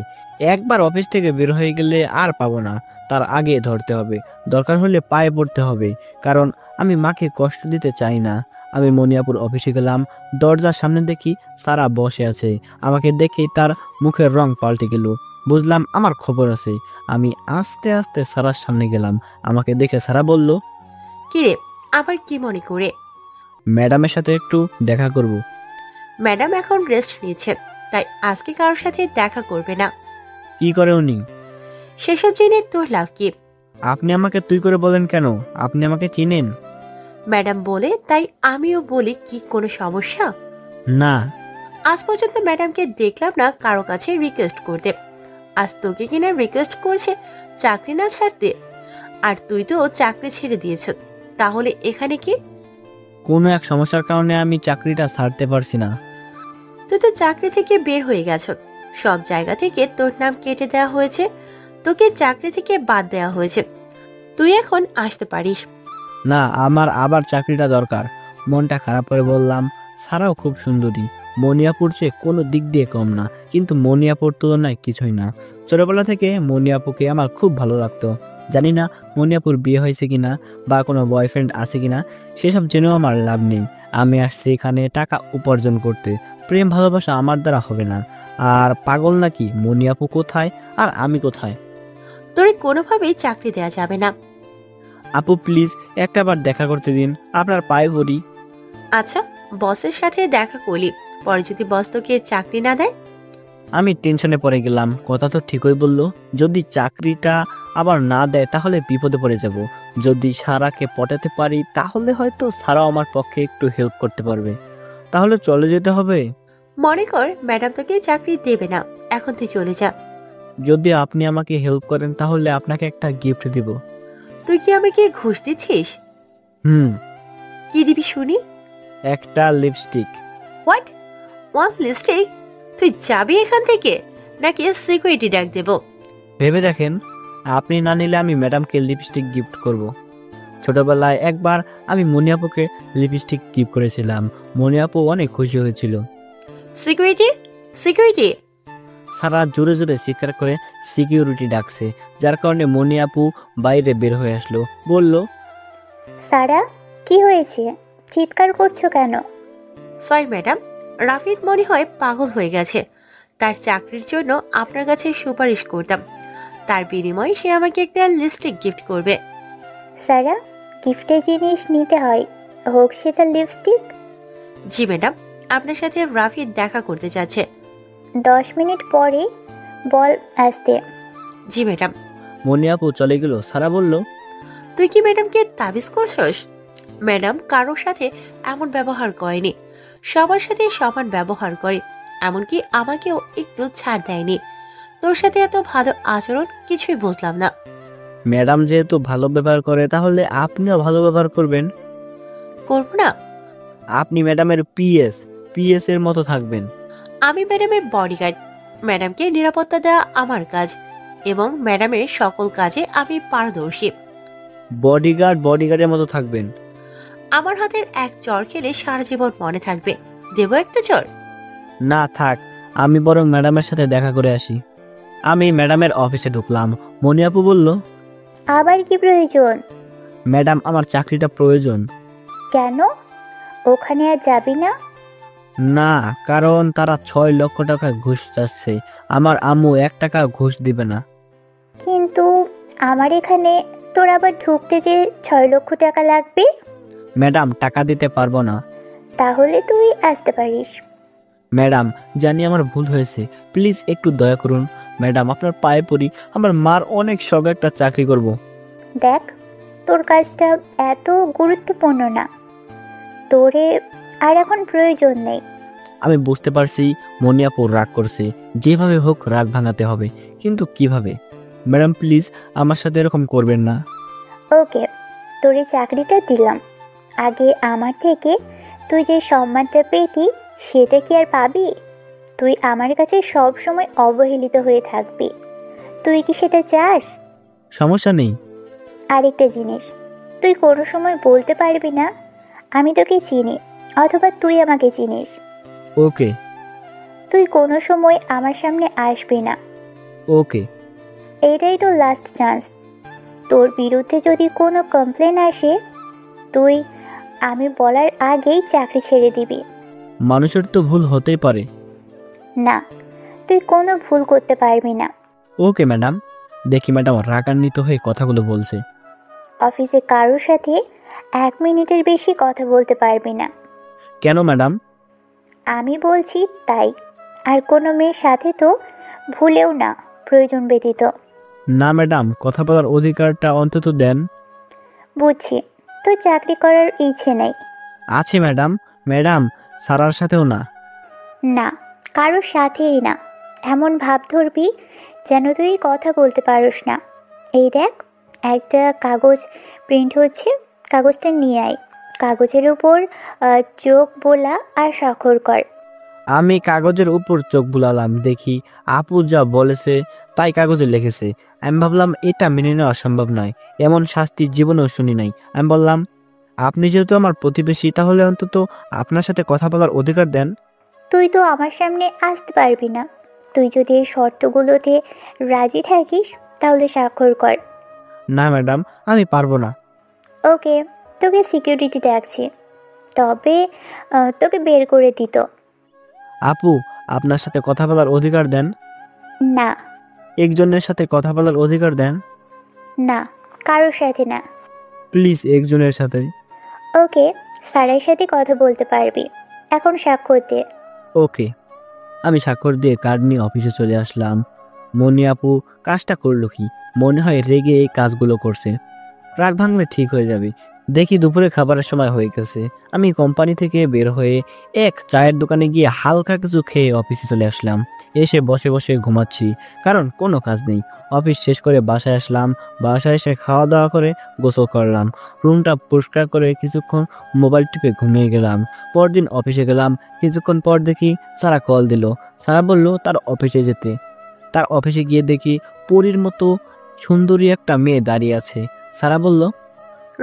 একবার অফিস থেকে বের হয়ে গেলে আর পাবো না, তার আগে ধরতে হবে। দরকার হলে পায়ে পড়তে হবে, কারণ আমি মাকে কষ্ট দিতে চাই না। আমি মনিয়াপুর অফিসে গেলাম। দরজার সামনে দেখি সারা বসে আছে। আমাকে দেখেই তার মুখের রং পাল্টে গেল। বুঝলাম আমার খবর আছে। আমি আস্তে আস্তে সারার সামনে গেলাম। আমাকে দেখে সারা বলল, কিরে, আবার কি মনে করে? ম্যাডামের সাথে একটু দেখা করব। ম্যাডাম এখন রেস্ট নিয়েছেন, তাই আজকে কারোর সাথে দেখা করবে না। কি করে উনি? সেসব জেনে তোর লাভ কি? আপনি আমাকে তুই করে বলেন কেন? আপনি আমাকে চিনেন? ম্যাডাম বলে তাই আমিও বলি, কি কোনো সমস্যা? না। আজ পর্যন্ত ম্যাডামকে দেখলাম না কারো কাছে রিকোয়েস্ট করতে। আজ তোকে কিনা রিকোয়েস্ট করছে চাকরি না ছাড়তে, আর তুই তো চাকরি ছেড়ে দিয়েছ। তাহলে এখানে কি? কোনো এক সমস্যার কারণে আমি চাকরিটা ছাড়তে পারছি না। তুই তো চাকরি থেকে বের হয়ে গেছ। সব জায়গা থেকে তোর নাম কেটে দেওয়া হয়েছে, তোকে চাকরি থেকে বাদ দেওয়া হয়েছে। তুই এখন আসতে পারিস। না, আমার আবার চাকরিটা দরকার। মনটা খারাপ করে বললাম, সারাও খুব সুন্দরী, মনিয়াপুর চেয়ে কোনো দিক দিয়ে কম না, কিন্তু মনিয়াপুর তুলনায় কিছুই না। ছোটবেলা থেকে মনিয়াপুকে আমার খুব ভালো লাগতো। জানি না মনিয়াপুর বিয়ে হয়েছে কিনা বা কোনো বয়ফ্রেন্ড আছে কিনা, সেসব জেনেও আমার লাভ নেই। আমি আসছি এখানে টাকা উপার্জন করতে। প্রেম ভালোবাসা আমার দ্বারা হবে না। আর পাগল নাকি? মনিয়াপু কোথায় আর আমি কোথায়? তোরে কোনোভাবেই চাকরি দেওয়া যাবে না। আপু প্লিজ একটাবার দেখা করতে দিন, আপনার পায়ে পড়ি। আচ্ছা, বসের সাথে দেখা করলি, পরে যদি বস তোকে চাকরি না দেয়? আমি টেনশনে পড়ে গেলাম। কথা তো ঠিকই বললো। যদি চাকরিটা আবার না দেয় তাহলে বিপদে পড়ে যাব। যদি সারাকে পটাতে পারি তাহলে হয়তো সারাও আমার পক্ষে একটু হেল্প করতে পারবে। তাহলে চলে যেতে হবে। মনে কর ম্যাডাম তোকে চাকরি দেবে না, এখন তুই চলে যা। যদি আপনি আমাকে হেল্প করেন তাহলে আপনাকে একটা গিফট দিব। তুই কি আমাকে ঘুষ দিচ্ছিস? কি দিবি শুনি? একটা লিপস্টিক। হোয়াট? One lipstick? তুই যাবি এখান থেকে, নাকি সিকিউরিটি ডাক দেব? ভেবে দেখেন, আপনি না নিলে আমি ম্যাডামকে লিপস্টিক গিফট করব। ছোটবেলায় একবার আমি মনিয়াপুকে লিপস্টিক গিফট করেছিলাম। মনিয়াপু অনেক খুশি হয়েছিল। Security, security! সারা জোরে জোরে চিৎকার করে সিকিউরিটি ডাকছে, যার কারণে মনিয়াপু বাইরে বের হয়ে আসলো। বলল, সারা, কি হয়েছে? চিৎকার করছো কেন? সরি ম্যাডাম, রাফিদ মনে হয় পাগল হয়ে গেছে। তার চাকরির জন্য আপনার কাছে সুপারিশ করতাম, তার বিনিময়ে সে আমাকে একটা লিপস্টিক গিফট করবে। সারা, গিফটের জিনিস নিতে হয়, হোক সেটা লিপস্টিক। জি ম্যাডাম, আপনার সাথে রাফিদ দেখা করতে চাচ্ছে। 10 মিনিট পরে বল আসতে। জি ম্যাডাম। মনিয়াপু চলে গেল। সারা বলল, তুই কি ম্যাডামকে তাবিজ করছস? ম্যাডাম কারোর সাথে এমন ব্যবহার করেনি, সবার সাথে সমান ব্যবহার করে, এমনকি আমাকেও একটু ছাড় দেয়নি। তোর সাথে এত ভালো আচরণ কিছুই বুঝলাম না। ম্যাডাম যেহেতু ভালো ব্যবহার করে তাহলে আপনিও ভালো ব্যবহার করবেন। করবো না? আপনি ম্যাডামের পিএস এর মতো থাকবেন। আমি ম্যাডামের বডিগার্ড। ম্যাডামকে নিরাপত্তা দেওয়া আমার কাজ, এবং ম্যাডামের সকল কাজে আমি পারদর্শী। বডিগার্ডের মতো থাকবেন। আমার হাতের এক চড় খেলে সারা জীবন মনে থাকবে। দেব একটা চড়? না থাক, আমি বরং ম্যাডামের সাথে দেখা করে আসি। আমি ম্যাডামের অফিসে ঢুকলাম। মনিয়াপু বলল, আবার কি প্রয়োজন? ম্যাডাম আমার চাকরিটা প্রয়োজন। কেন? ওখানে আর যাবি না? না, কারণ তারা 6 লক্ষ টাকা ঘুষ চাচ্ছে। আমার আম্মু 1 টাকা ঘুষ দিবে না। কিন্তু আমার এখানে তোর আবার ঢুকতে যে 6 লক্ষ টাকা লাগবে। ম্যাডাম টাকা দিতে পারবো না। তাহলে তুই আসতে পারিস। ম্যাডাম জানি আমার ভুল হয়েছে, প্লিজ একটু দয়া করুন। ম্যাডাম আপনার পায়ে পড়ি, আমার মার অনেক শখ একটা চাকরি করব। দেখ, তোর কাজটা এত গুরুত্বপূর্ণ না, তোরে আর এখন প্রয়োজন নেই। আমি বুঝতে পারছি মনিয়াপুর রাগ করছে, যেভাবে হোক রাগ ভাঙাতে হবে, কিন্তু কিভাবে? ম্যাডাম প্লিজ আমার সাথে এরকম করবেন না। ওকে, তোর এই চাকরিটা দিলাম। আগে আমার থেকে তুই যে সম্মানটা পেতি সেটা কি আর পাবি? তুই আমার কাছে সব সময় অবহেলিত হয়ে থাকবি। তুই কি সেটা চাস? সমস্যা নেই। আরেকটা জিনিস, তুই কোনো সময় বলতে পারবি না আমি তোকে চিনি, অথবা তুই আমাকে চিনিস। ওকে। তুই কোনো সময় আমার সামনে আসবি না। ওকে। এটাই তো লাস্ট চান্স। তোর বিরুদ্ধে যদি কোনো কমপ্লেন আসে, তুই আমি বলার আগেই চাকরি ছেড়ে দিবি। মানুষের তো ভুল হতেই পারে। না, তুই কোনো ভুল করতে পারবি না। Okay madam. দেখি ম্যাডাম রাগান্বিত হয়ে কথাগুলো বলছে। অফিসে কারোর সাথে 1 মিনিটের বেশি কথা বলতে পারবি না। কেন ম্যাডাম? আমি বলছি তাই। আর কোনো মেয়ের সাথে তো ভুলেও না, প্রয়োজন ব্যতীত। না ম্যাডাম, কথা বলার অধিকারটা অন্তত দেন। বুঝছি, তোর চাকরি করার ইচ্ছে নেই। আছে ম্যাডাম। ম্যাডাম সারার সাথেও না। না, কারোর সাথেই না। এমন ভাব ধরবি যেন তুই কথা বলতে পারোস না। এই দেখ, একটা কাগজ প্রিন্ট হচ্ছে, কাগজটা নিয়ে আয়। কাগজের উপর চোখ বোলা আর স্বাক্ষর কর। আমি কাগজের উপর চোখ বুলালাম, দেখি আপু যা বলেছে তাই কাগজে লিখেছে। আমি ভাবলাম এটা মেনে নেওয়া সম্ভব নয়, এমন শাস্তি জীবনেও শুনি নাই। আমি বললাম, আপনি যেহেতু আমার প্রতিবেশী, তাহলে অন্তত আপনার সাথে কথা বলার অধিকার দেন। তুই তো আমার সামনে আসতে পারবি না। তুই যদি এই শর্তগুলোতে রাজি থাকিস তাহলে স্বাক্ষর কর। না ম্যাডাম, আমি পারবো না। ওকে, তোকে সিকিউরিটি ডাকছি, তবে তোকে বের করে দিত। আপু, আপনার সাথে কথা বলার অধিকার দেন। না। একজনের সাথে কথা বলার অধিকার দেন। না, কারোর সাথে না। প্লিজ একজনের সাথে। ওকে, স্যারের সাথে কথা বলতে পারবি। এখন স্বাক্ষর দে। ওকে। আমি স্বাক্ষর দিয়ে কার্ড নিয়ে অফিসে চলে আসলাম। মনি আপু কাজটা করলো কি? মনে হয় রেগে এই কাজগুলো করছে। রাগ ভাঙলে ঠিক হয়ে যাবে। দেখি দুপুরে খাবারের সময় হয়ে গেছে। আমি কোম্পানি থেকে বের হয়ে এক চায়ের দোকানে গিয়ে হালকা কিছু খেয়ে অফিসে চলে আসলাম। এসে বসে বসে ঘুমাচ্ছি, কারণ কোনো কাজ নেই। অফিস শেষ করে বাসায় আসলাম। বাসায় এসে খাওয়া দাওয়া করে গোসল করলাম, রুমটা পরিষ্কার করে কিছুক্ষণ মোবাইল টিপে ঘুমিয়ে গেলাম। পরদিন অফিসে গেলাম। কিছুক্ষণ পর দেখি সারা কল দিল। সারা বলল তার অফিসে যেতে। তার অফিসে গিয়ে দেখি পরীর মতো সুন্দরী একটা মেয়ে দাঁড়িয়ে আছে। সারা বলল,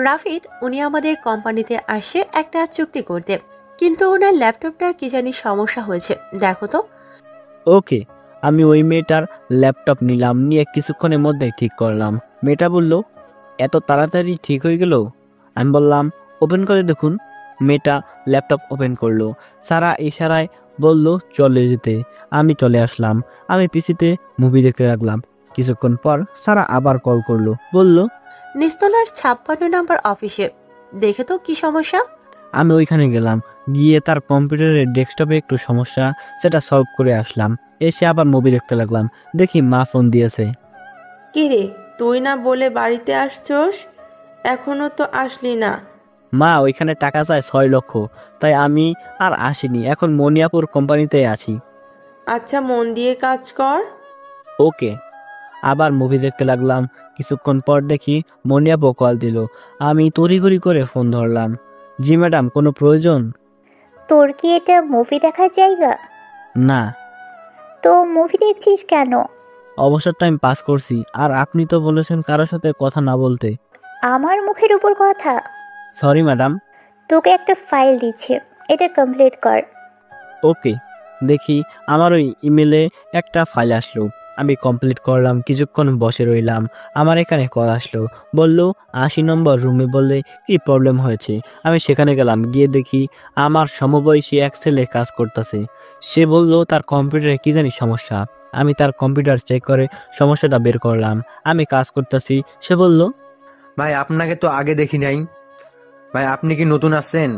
রাফিদ, উনি আমাদের কোম্পানিতে আসছে একটা চুক্তি করতে, কিন্তু ওনার ল্যাপটপটা কি জানি সমস্যা হয়েছে, দেখো তো। ওকে। আমি ওই মেয়েটার ল্যাপটপ নিলাম, নিয়ে কিছুক্ষণের মধ্যে ঠিক করলাম। মেয়েটা বলল, এত তাড়াতাড়ি ঠিক হয়ে গেল? আমি বললাম, ওপেন করে দেখুন। মেয়েটা ল্যাপটপ ওপেন করলো। সারা ইশারায় বলল চলে যেতে। আমি চলে আসলাম। আমি পিসিতে মুভি দেখতে লাগলাম। কিছুক্ষণ পর সারা আবার কল করলো, বলল, নিস্তলার 56 নম্বর অফিসে, দেখে তো কি সমস্যা। আমি ওইখানে গেলাম। গিয়ে তার কম্পিউটারের ডেস্কটপে একটু সমস্যা, সেটা সলভ করে আসলাম। এসে আবার মুভি দেখতে লাগলাম। দেখি মা ফোন দিয়েছে। কি রে, তুই না বলে বাড়িতে আসছোস, এখনো তো আসলি না? মা ওইখানে টাকা চায় 6 লক্ষ, তাই আমি আর আসিনি। এখন মনিয়াপুর কোম্পানিতে আছি। আচ্ছা, মন দিয়ে কাজ কর। ওকে। আবার মুভি দেখতে লাগলাম। কিছুক্ষণ পর দেখি মনিয়াপু কল দিল। আমি তড়িঘড়ি করে ফোন ধরলাম। জি ম্যাডাম, কোনো প্রয়োজন? তোর কি এটা মুভি দেখার জায়গা? না। তো মুভি দেখছিস কেন? অবসর টাইম পাস করছি। আর আপনি তো বলেছেন কারোর সাথে কথা না বলতে। আমার মুখের উপর কথা? Sorry madam. তোকে একটা ফাইল দিচ্ছে, এটা কমপ্লিট কর। ওকে। দেখি আমার ওই ইমেলে একটা ফাইল আসলো। আমি কমপ্লিট করলাম। কিছুক্ষণ বসে রইলাম। আমার এখানে কল আসলো। বলল 80 নম্বর রুমে বললে কি প্রবলেম হয়েছে। আমি সেখানে গেলাম। গিয়ে দেখি আমার সমবয়সী এক ছেলে কাজ করতেছে। সে বলল তার কম্পিউটারে কি জানি সমস্যা। আমি তার কম্পিউটার চেক করে সমস্যাটা বের করলাম। আমি কাজ করতেছি। সে বলল, ভাই আপনাকে তো আগে দেখি নাই। ভাই আপনি কি নতুন আসছেন?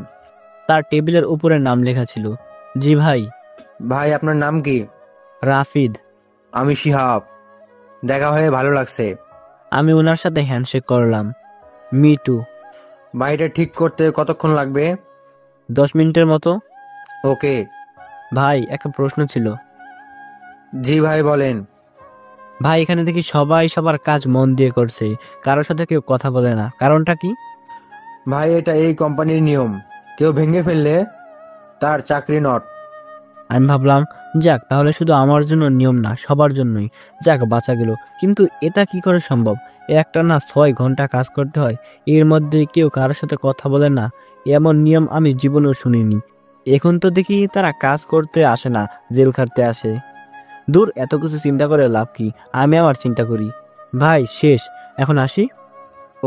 তার টেবিলের উপরে নাম লেখা ছিল। জি ভাই। ভাই আপনার নাম কি? রাফিদ। আমি শিহাব। দেখা হয়ে ভালো লাগছে। আমি ওনার সাথে হ্যান্ডশেক করলাম। Me two. বাড়িটা ঠিক করতে কতক্ষণ লাগবে? 10 মিনিটের মতো। ওকে। ভাই একটা প্রশ্ন ছিল। জি ভাই বলেন। ভাই এখানে দেখি সবাই সবার কাজ মন দিয়ে করছে, কারোর সাথে কেউ কথা বলে না, কারণটা কি? ভাই এটা এই কোম্পানির নিয়ম, কেউ ভেঙে ফেললে তার চাকরি নট। আমি ভাবলাম যাক তাহলে শুধু আমার জন্য নিয়ম না, সবার জন্যই, যাক বাঁচা গেল। কিন্তু এটা কি করে সম্ভব? একটা না 6 ঘন্টা কাজ করতে হয়, এর মধ্যে কেউ কারোর সাথে কথা বলে না, এমন নিয়ম আমি জীবনেও শুনিনি। এখন তো দেখি তারা কাজ করতে আসে না, জেল খাটতে আসে। দূর, এত কিছু চিন্তা করে লাভ কি, আমি আমার চিন্তা করি। ভাই শেষ, এখন আসি।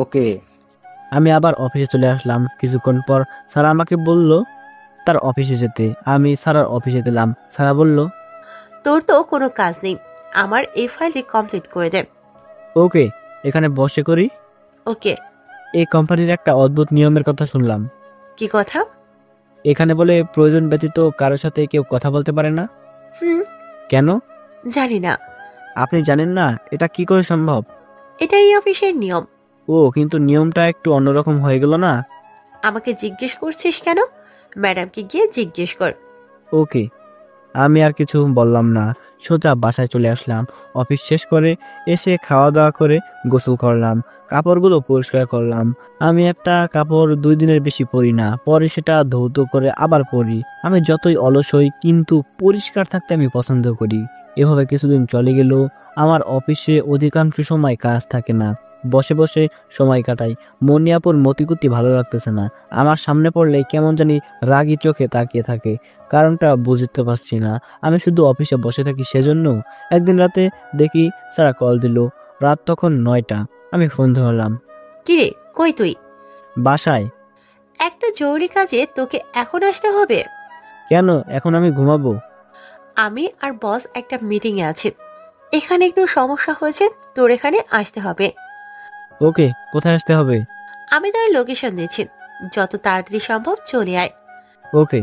ওকে। আমি আবার অফিসে চলে আসলাম। কিছুক্ষণ পর স্যার আমাকে বলল তার অফিসে যেতে। আমি স্যারের অফিসে গেলাম। স্যার বলল, তোর তো কোনো কাজ নেই, আমার এই ফাইলটি কমপ্লিট করে দে। ওকে, এখানে বসে করি। ওকে। এই কোম্পানির একটা অদ্ভুত নিয়মের কথা শুনলাম। কি কথা? এখানে বলে প্রয়োজন ব্যতীত কারোর সাথে কেউ কথা বলতে পারে না। হুম। কেন? জানি না। আপনি জানেন না? এটা কি করে সম্ভব? এটা এই অফিসের নিয়ম। ও, কিন্তু নিয়মটা একটু অন্যরকম হয়ে গেল না? আমাকে জিজ্ঞেস করছিস কেন? ম্যাডামকে গিয়ে জিজ্ঞেস কর। ওকে। আমি আর কিছু বললাম না, সোজা বাসায় চলে আসলাম। অফিস শেষ করে এসে খাওয়া দাওয়া করে গোসল করলাম, কাপড়গুলো পরিষ্কার করলাম। আমি একটা কাপড় 2 দিনের বেশি পরি না, পরে সেটা ধৌত করে আবার পরি। আমি যতই অলস হই, কিন্তু পরিষ্কার থাকতে আমি পছন্দ করি। এভাবে কিছুদিন চলে গেল। আমার অফিসে অধিকাংশ সময় কাজ থাকে না, বসে বসে সময় কাটাই। মনিয়াপুর মতিগতি ভালো লাগতেছে না, আমার সামনে পড়লে কেমন জানি রাগী চোখে তাকিয়ে থাকে। কারণটা বুঝতে পারছি না। আমি শুধু অফিসে বসে থাকি সেজন্য? একদিন রাতে দেখি স্যার কল দিল। রাত তখন 9টা। আমি ফোন ধরলাম। কিরে, কই তুই? বাসায়। একটা জরুরি কাজে তোকে এখন আসতে হবে? কেন? এখন আমি ঘুমাবো। আমি আর বস একটা মিটিং এ আছি, এখানে একটু সমস্যা হয়েছে, তোর এখানে আসতে হবে। ওকে, কোথায় আসতে হবে? আমি তোর লোকেশন দিচ্ছি, যত তাড়াতাড়ি সম্ভব চলে আয়। ওকে।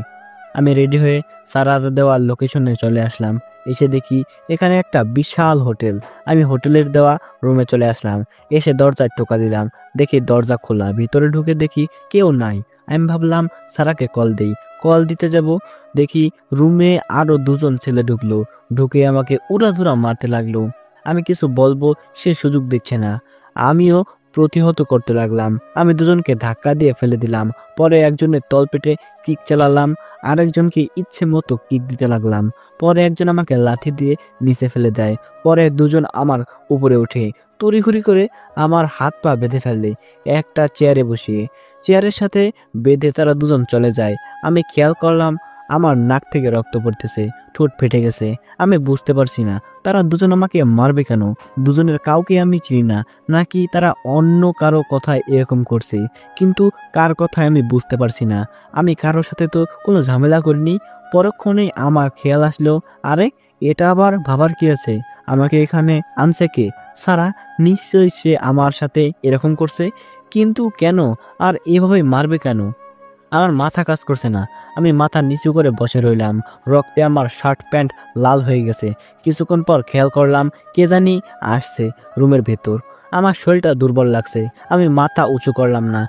আমি রেডি হয়ে স্যার দেওয়া লোকেশনে চলে আসলাম। এসে দেখি এখানে একটা বিশাল হোটেল। আমি হোটেলের দেওয়া রুমে চলে আসলাম। এসে দরজায় টোকা দিলাম, দেখি দরজা খোলা। ভিতরে ঢুকে দেখি কেউ নাই। আমি ভাবলাম স্যারাকে কল দেই। কল দিতে যাব, দেখি রুমে আরো 2জন ছেলে ঢুকলো। ঢুকে আমাকে উড়াধুরা মারতে লাগলো। আমি কিছু বলবো, সে সুযোগ দিচ্ছে না। আমিও প্রতিহত করতে লাগলাম। আমি 2জনকে ধাক্কা দিয়ে ফেলে দিলাম। পরে একজনের তলপেটে কিক চালালাম, আরেকজনকে ইচ্ছে মতো কিক দিতে লাগলাম। পরে একজন আমাকে লাথি দিয়ে নিচে ফেলে দেয়। পরে 2জন আমার উপরে উঠে তড়িঘড়ি করে আমার হাত পা বেঁধে ফেলে, একটা চেয়ারে বসিয়ে। চেয়ারের সাথে বেঁধে তারা 2জন চলে যায়। আমি খেয়াল করলাম আমার নাক থেকে রক্ত পড়তেছে, ঠোঁট ফেটে গেছে। আমি বুঝতে পারছি না তারা 2জন আমাকে মারবে কেন। 2জনের কাউকে আমি চিনি না, নাকি তারা অন্য কারো কথায় এরকম করছে, কিন্তু কার কথায় আমি বুঝতে পারছি না। আমি কারোর সাথে তো কোনো ঝামেলা করিনি। পরক্ষণেই আমার খেয়াল আসলো, আরে এটা আবার ভাবার কি আছে? আমাকে এখানে আনছে কে? সারা। নিশ্চয়ই সে আমার সাথে এরকম করছে, কিন্তু কেন? আর এভাবে মারবে কেন? আমার মাথা কাজ করছে না। আমি মাথা নিচু করে বসে রইলাম। রক্তে আমার শার্ট প্যান্ট লাল হয়ে গেছে। কিছুক্ষণ পর খেয়াল করলাম কে জানি আসছে রুমের ভেতর। আমার শরীরটা দুর্বল লাগছে। আমি মাথা উঁচু করলাম না।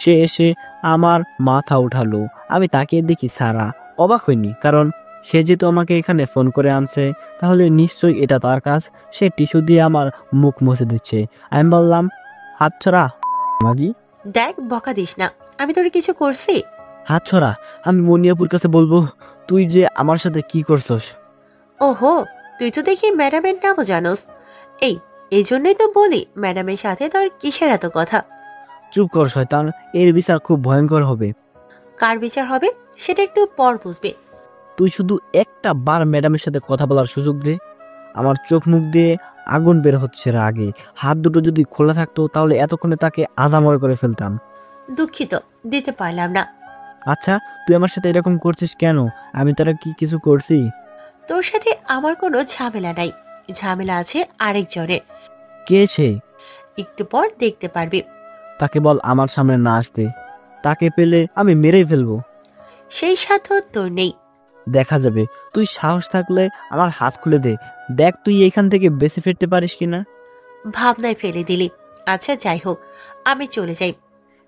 সে এসে আমার মাথা উঠালো। আমি তাকিয়ে দেখি সারা। অবাক হইনি, কারণ সে যেহেতু আমাকে এখানে ফোন করে আনছে, তাহলে নিশ্চয়ই এটা তার কাজ। সে টিস্যু দিয়ে আমার মুখ মুছে দিচ্ছে। আমি বললাম, হাত ছড়া মাগি। দেখ, বকা দিস না, আমি তোর কিছু করছি? হাত ছড়া। আমি মনিয়াপুর কাছে বলবো তুই যে আমার সাথে কি করছস। ওহো, তুই তো দেখি ম্যাডামের নামও জানোস। এই জন্যই তো বলি ম্যাডামের সাথে তোর কিসের এত কথা। চুপ কর শয়তান, এর বিচার খুব ভয়ঙ্কর হবে। কার বিচার হবে সেটা একটু পর বুঝবে। তুই শুধু একটা বার ম্যাডামের সাথে কথা বলার সুযোগ দে। আমার চোখ মুখ দিয়ে আগুন বের হচ্ছে রাগে। হাত দুটো যদি খোলা থাকতো তাহলে এতক্ষণে তাকে আধাময় করে ফেলতাম। দুঃখিত, দিতে পারলাম না। আচ্ছা, তুই আমার সাথে এরকম করছিস কেন? আমি তারা কি কিছু করছি? তোর সাথে আমার কোনো ঝামেলা নাই, ঝামেলা আছে আরেকজনের। কে সে? একটু পর দেখতে পারবি। তাকে বল আমার সামনে না আসতে। তাকে পেলে আমি মেরেই ফেলবো। সেই সাধ্য তোর নেই। দেখা যাবে। তুই সাহস থাকলে আমার হাত খুলে দে, দেখ তুই এখান থেকে বেঁচে ফিরতে পারিস কিনা। ভাবনায় ফেলে দিলি। আচ্ছা যাই হোক, আমি চলে যাই।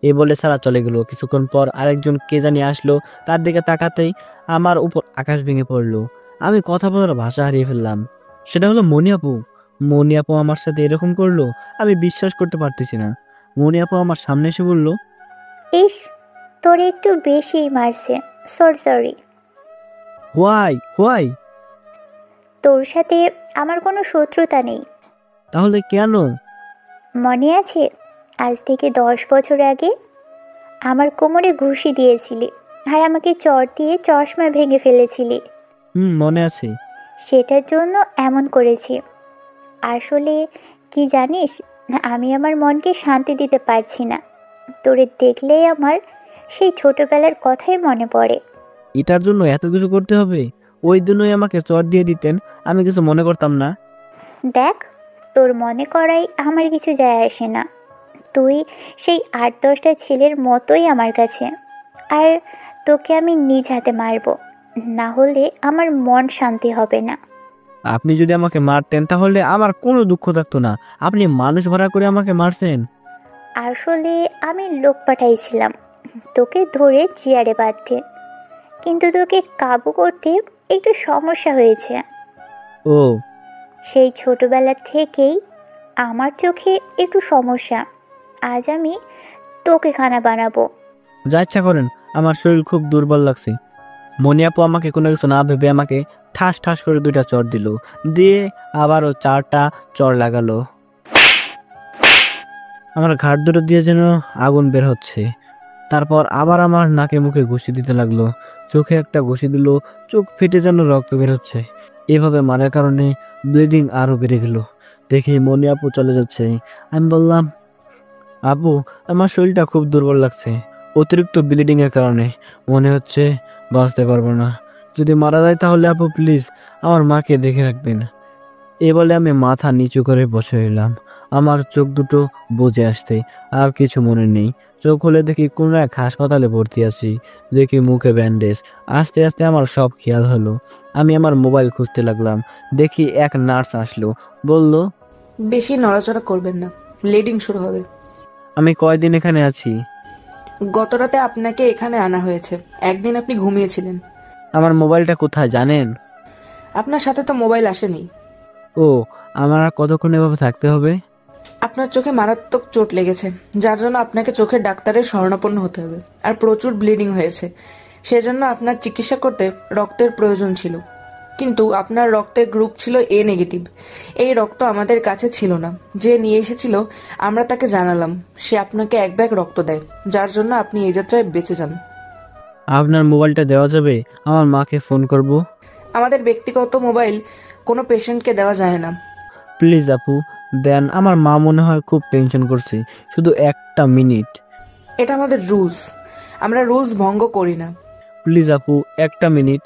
এই বলে সারা চলে গেল। কিছুক্ষণ পর আরেকজন কে জানি আসলো, তার দিকে তাকাতেই আমার উপর আকাশ ভেঙে পড়লো। আমি কথা বলার ভাষা হারিয়ে ফেললাম। সেটা হলো মনি আপু। মনি আপু আমার সাথে এরকম করলো, আমি বিশ্বাস করতে পারতেছি না। মনি আপু আমার সামনে এসে বলল, ইস, তোর একটু বেশি মারছে। সরি। Why why? তোর সাথে আমার কোনো শত্রুতা নেই। তাহলে কেন? মনে আছে আজ থেকে 10 বছর আগে আমার কোমরে ঘুষি দিয়েছিলি আর আমাকে চট দিয়ে চশমা ভেঙে ফেলেছিলি? মনে আছে। সেটার জন্য এমন করেছি। আসলে কি জানিস, আমি আমার মনকে শান্তি দিতে পারছি না। তোরে দেখলেই আমার সেই ছোটবেলার কথাই মনে পড়ে। এটার জন্য এত কিছু করতে হবে? ওই দিনই আমাকে চট দিয়ে দিতেন, আমি কিছু মনে করতাম না। দেখ, তোর মনে করাই আমার কিছু যায় আসে না। তুই সেই 8-10টা ছেলের মতোই আমার কাছে। আর তোকে আমি নিজ হাতে মারব, না হলে আমার মন শান্তি হবে না। আপনি যদি আমাকে মারতেন তাহলে আমার কোনো দুঃখ থাকতো না। আপনি মানুষ ভাড়া করে আমাকে মারছেন। আসলে আমি লোক পাঠাইছিলাম তোকে ধরে চেয়ারে বাঁধতে, কিন্তু তোকে কাবু করতে একটু সমস্যা হয়েছে। ও, সেই ছোটবেলা থেকেই আমার চোখে একটু সমস্যা। আজ আমি তোকে খানা বানাবো। যা ইচ্ছা করেন, আমার শরীর খুব দুর্বল লাগছে। মনি আপু আমাকে কোনো কিছু না ভেবে আমাকে ঠাস ঠাস করে 2টা চড় দিল, দিয়ে আবারও 4টা চড় লাগালো। আমার ঘাট দুটো দিয়ে যেন আগুন বের হচ্ছে। তারপর আবার আমার নাকে মুখে ঘুষি দিতে লাগলো। চোখে একটা ঘুষি দিল, চোখ ফেটে যেন রক্ত বের হচ্ছে। এভাবে মারার কারণে ব্লিডিং আরো বেড়ে গেল। দেখি মনি আপু চলে যাচ্ছে। আমি বললাম, আপু, আমার শরীরটা খুব দুর্বল লাগছে। অতিরিক্ত ব্লিডিং এর কারণে মনে হচ্ছে বাঁচতে পারবো না। যদি মারা যায় তাহলে আপু প্লিজ আমার মাকে দেখে রাখবেন। এ বলে আমি মাথা নিচু করে বসে রইলাম। আমার চোখ দুটো বুজে আসতে আর কিছু মনে নেই। চোখ খুলে দেখি কোনো এক হাসপাতালে ভর্তি আছি। দেখি মুখে ব্যান্ডেজ। আস্তে আস্তে আমার সব খেয়াল হলো। আমি আমার মোবাইল খুঁজতে লাগলাম। দেখি এক নার্স আসলো, বলল, বেশি নড়াচড়া করবেন না, ব্লিডিং শুরু হবে। আমি কয়দিন এখানে আছি? গত রাতে আপনাকে এখানে আনা হয়েছে, একদিন আপনি ঘুমিয়েছিলেন। আমার মোবাইলটা কোথায় জানেন? আপনার সাথে তো মোবাইল আসেনি। ও, আমার আর কতক্ষণ এভাবে থাকতে হবে? আপনার চোখে মারাত্মক চোট লেগেছে, যার জন্য আপনাকে চোখের ডাক্তারের শরণাপন্ন হতে হবে। আর প্রচুর ব্লিডিং হয়েছে, সেজন্য আপনার চিকিৎসা করতে রক্তের প্রয়োজন ছিল। কিন্তু আপনার রক্তের গ্রুপ ছিল A নেগেটিভ। এই রক্ত আমাদের কাছে ছিল না। যে নিয়ে এসেছিল আমরা তাকে জানালাম, সে আপনাকে 1 ব্যাগ রক্ত দেয়, যার জন্য আপনি এই যাত্রায় বেঁচে যান। আপনার মোবাইলটা দেওয়া যাবে? আমার মাকে ফোন করব। আমাদের ব্যক্তিগত মোবাইল কোনো পেশেন্টকে দেওয়া যায় না। প্লিজ আপু দেন, আমার মা মনে হয় খুব টেনশন করছে। শুধু একটা মিনিট। এটা আমাদের রুলস, আমরা রুলস ভঙ্গ করি না। প্লিজ আপু, একটা মিনিট।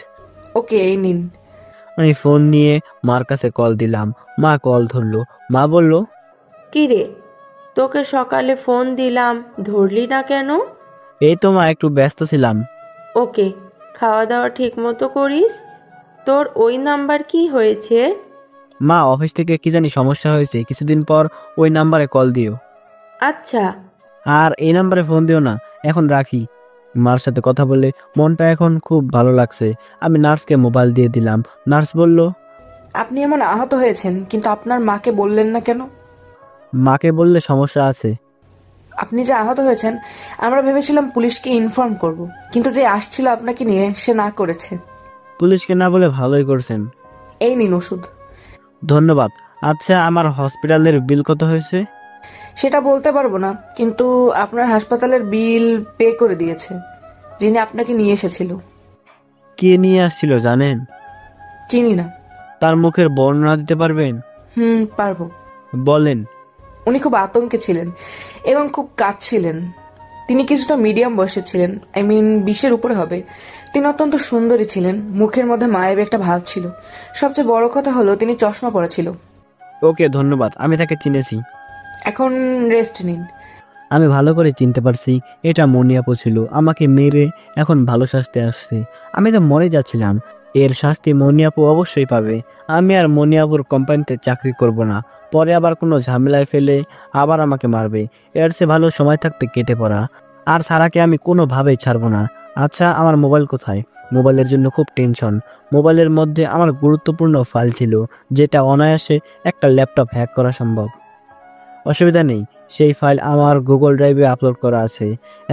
ওকে, এই নিন। আমি ফোন নিয়ে মার কাছে কল দিলাম। মা কল ধরলো। মা বলল, কি রে, তোকে সকালে ফোন দিলাম, ধরলি না কেন? এই তো মা, একটু ব্যস্ত ছিলাম। ওকে, খাওয়া দাওয়া ঠিক মতো করিস। তোর ওই নাম্বার কি হয়েছে? মা, অফিস থেকে কি জানি সমস্যা হয়েছে, কিছুদিন পর ওই নাম্বারে কল দিও। আচ্ছা। আর এই নাম্বারে ফোন দিও না। এখন রাখি। মার সাথে কথা বলে মনটা এখন খুব ভালো লাগছে। আমি নার্সকে মোবাইল দিয়ে দিলাম। নার্স বলল, আপনি এমন আহত হয়েছেন, কিন্তু আপনার মাকে বললেন না কেন? মাকে বললে সমস্যা আছে। আপনি যে আহত হয়েছেন আমরা ভেবেছিলাম পুলিশকে ইনফর্ম করব, কিন্তু যে আসছিল আপনাকে নিয়ে সে না করেছে। পুলিশকে না বলে ভালোই করছেন। এই নিন ওষুধ। ধন্যবাদ। আচ্ছা, আমার হসপিটালের বিল কত হয়েছে? সেটা বলতে পারবো না, কিন্তু আপনার হাসপাতালের বিল পে করে দিয়েছে যিনি আপনাকে নিয়ে এসেছিল। কে নিয়ে আসছিল জানেন? চিনি না। তার মুখের বর্ণনা দিতে পারবেন? পারবো। বলেন। উনি খুব আতঙ্কে ছিলেন এবং খুব কাঁদছিলেন। তিনি কিছুটা মিডিয়াম বয়সে ছিলেন, 20-এর উপরে হবে। তিনি অত্যন্ত সুন্দরী ছিলেন, মুখের মধ্যে মায়াবী একটা ভাব ছিল। সবচেয়ে বড় কথা হলো তিনি চশমা পরা ছিল। ওকে, ধন্যবাদ, আমি তাকে চিনেছি। এখন রেস্ট নিন। আমি ভালো করে চিনতে পারছি এটা মনি আপু ছিল। আমাকে মেরে এখন ভালো শাস্তি আসছে। আমি তো মরে যাচ্ছিলাম। এর শাস্তি মনি আপু অবশ্যই পাবে। আমি আর মনি আপুর কোম্পানিতে চাকরি করব না। পরে আবার কোনো ঝামেলায় ফেলে আবার আমাকে মারবে। এর চেয়ে ভালো সময় থাকতে কেটে পড়া। আর সারাকে আমি কোনোভাবেই ছাড়বো না। আচ্ছা, আমার মোবাইল কোথায়? মোবাইলের জন্য খুব টেনশন। মোবাইলের মধ্যে আমার গুরুত্বপূর্ণ ফাইল ছিল, যেটা অনায়াসে একটা ল্যাপটপ হ্যাক করা সম্ভব। অসুবিধা নেই, সেই ফাইল আমার গুগল ড্রাইভে আপলোড করা আছে।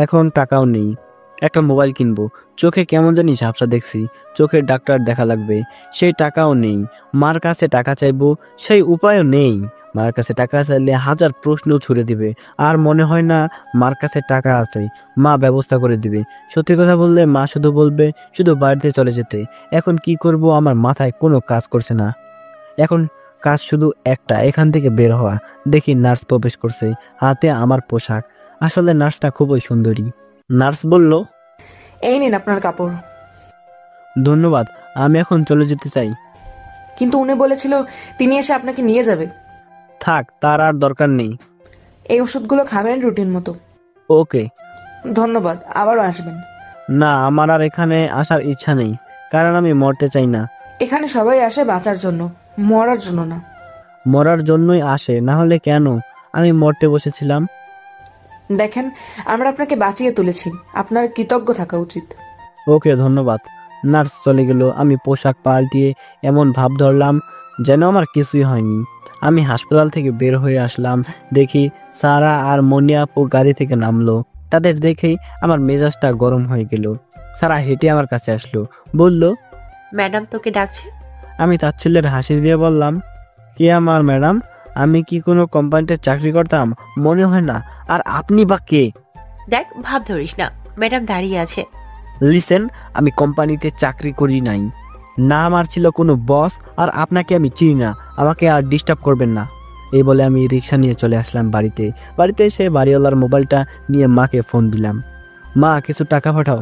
এখন টাকাও নেই, একটা মোবাইল কিনবো। চোখে কেমন জানি ঝাপসা দেখছি, চোখের ডাক্তার দেখা লাগবে, সেই টাকাও নেই। মার কাছে টাকা চাইবো, সেই উপায়ও নেই। মার কাছে টাকা চাইলে হাজার প্রশ্ন ছুড়ে দিবে, আর মনে হয় না মার কাছে টাকা আছে, মা ব্যবস্থা করে দিবে। সত্যি কথা বললে মা শুধু বলবে শুধু বাড়িতে চলে যেতে। এখন কি করব, আমার মাথায় কোনো কাজ করছে না। এখন কাজ শুধু একটা, এখান থেকে বের হওয়া। দেখি নার্স প্রবেশ করছে, হাতে আমার পোশাক। আসলে নার্সটা খুবই সুন্দরী। নার্স বলল, এই নিন আপনার কাপড়। ধন্যবাদ, আমি এখন চলে যেতে চাই। কিন্তু উনি বলেছিল তিনি এসে আপনাকে নিয়ে যাবে। থাক, তার আর দরকার নেই। এই ওষুধগুলো খাবেন রুটিন মতো। ওকে। ধন্যবাদ, আবারও আসবেন। না, আমার আর এখানে আসার ইচ্ছা নেই, কারণ আমি মরতে চাই না। এখানে সবাই আসে বাঁচার জন্য, মরার জন্য না। মরার জন্যই আসে, না হলে কেন? আমি মরতে বসেছিলাম। দেখেন, আমরা আপনাকে বাঁচিয়ে তুলেছি, আপনার কৃতজ্ঞ থাকা উচিত। ওকে, ধন্যবাদ। নার্স চলে গেল। আমি পোশাক পাল্টিয়ে এমন ভাব ধরলাম যেন আমার কিছুই হয়নি। আমি হাসপাতাল থেকে বের হয়ে আসলাম, দেখি সারা আর মনি আপু গাড়ি থেকে নামলো। তাদের দেখেই আমার মেজাজটা গরম হয়ে গেল। সারা হেঁটে আমার কাছে আসলো, বলল, ম্যাডাম তোকে ডাকছে। আমি তাচ্ছিল্যের হাসি দিয়ে বললাম, কে আমার ম্যাডাম? আমি কি কোনো কোম্পানিতে চাকরি করতাম? মনে হয় না। আর আপনি বা কে? দেখ, ভাব ধরিস না, ম্যাডাম দাঁড়িয়ে আছে। লিসেন, আমি কোম্পানিতে চাকরি করি নাই, না আমার ছিল কোনো বস, আর আপনাকে আমি চিনি না, আমাকে আর ডিস্টার্ব করবেন না। এই বলে আমি রিক্সা নিয়ে চলে আসলাম বাড়িতে। বাড়িতে এসে বাড়িওয়ালার মোবাইলটা নিয়ে মাকে ফোন দিলাম। মা, কিছু টাকা পাঠাও।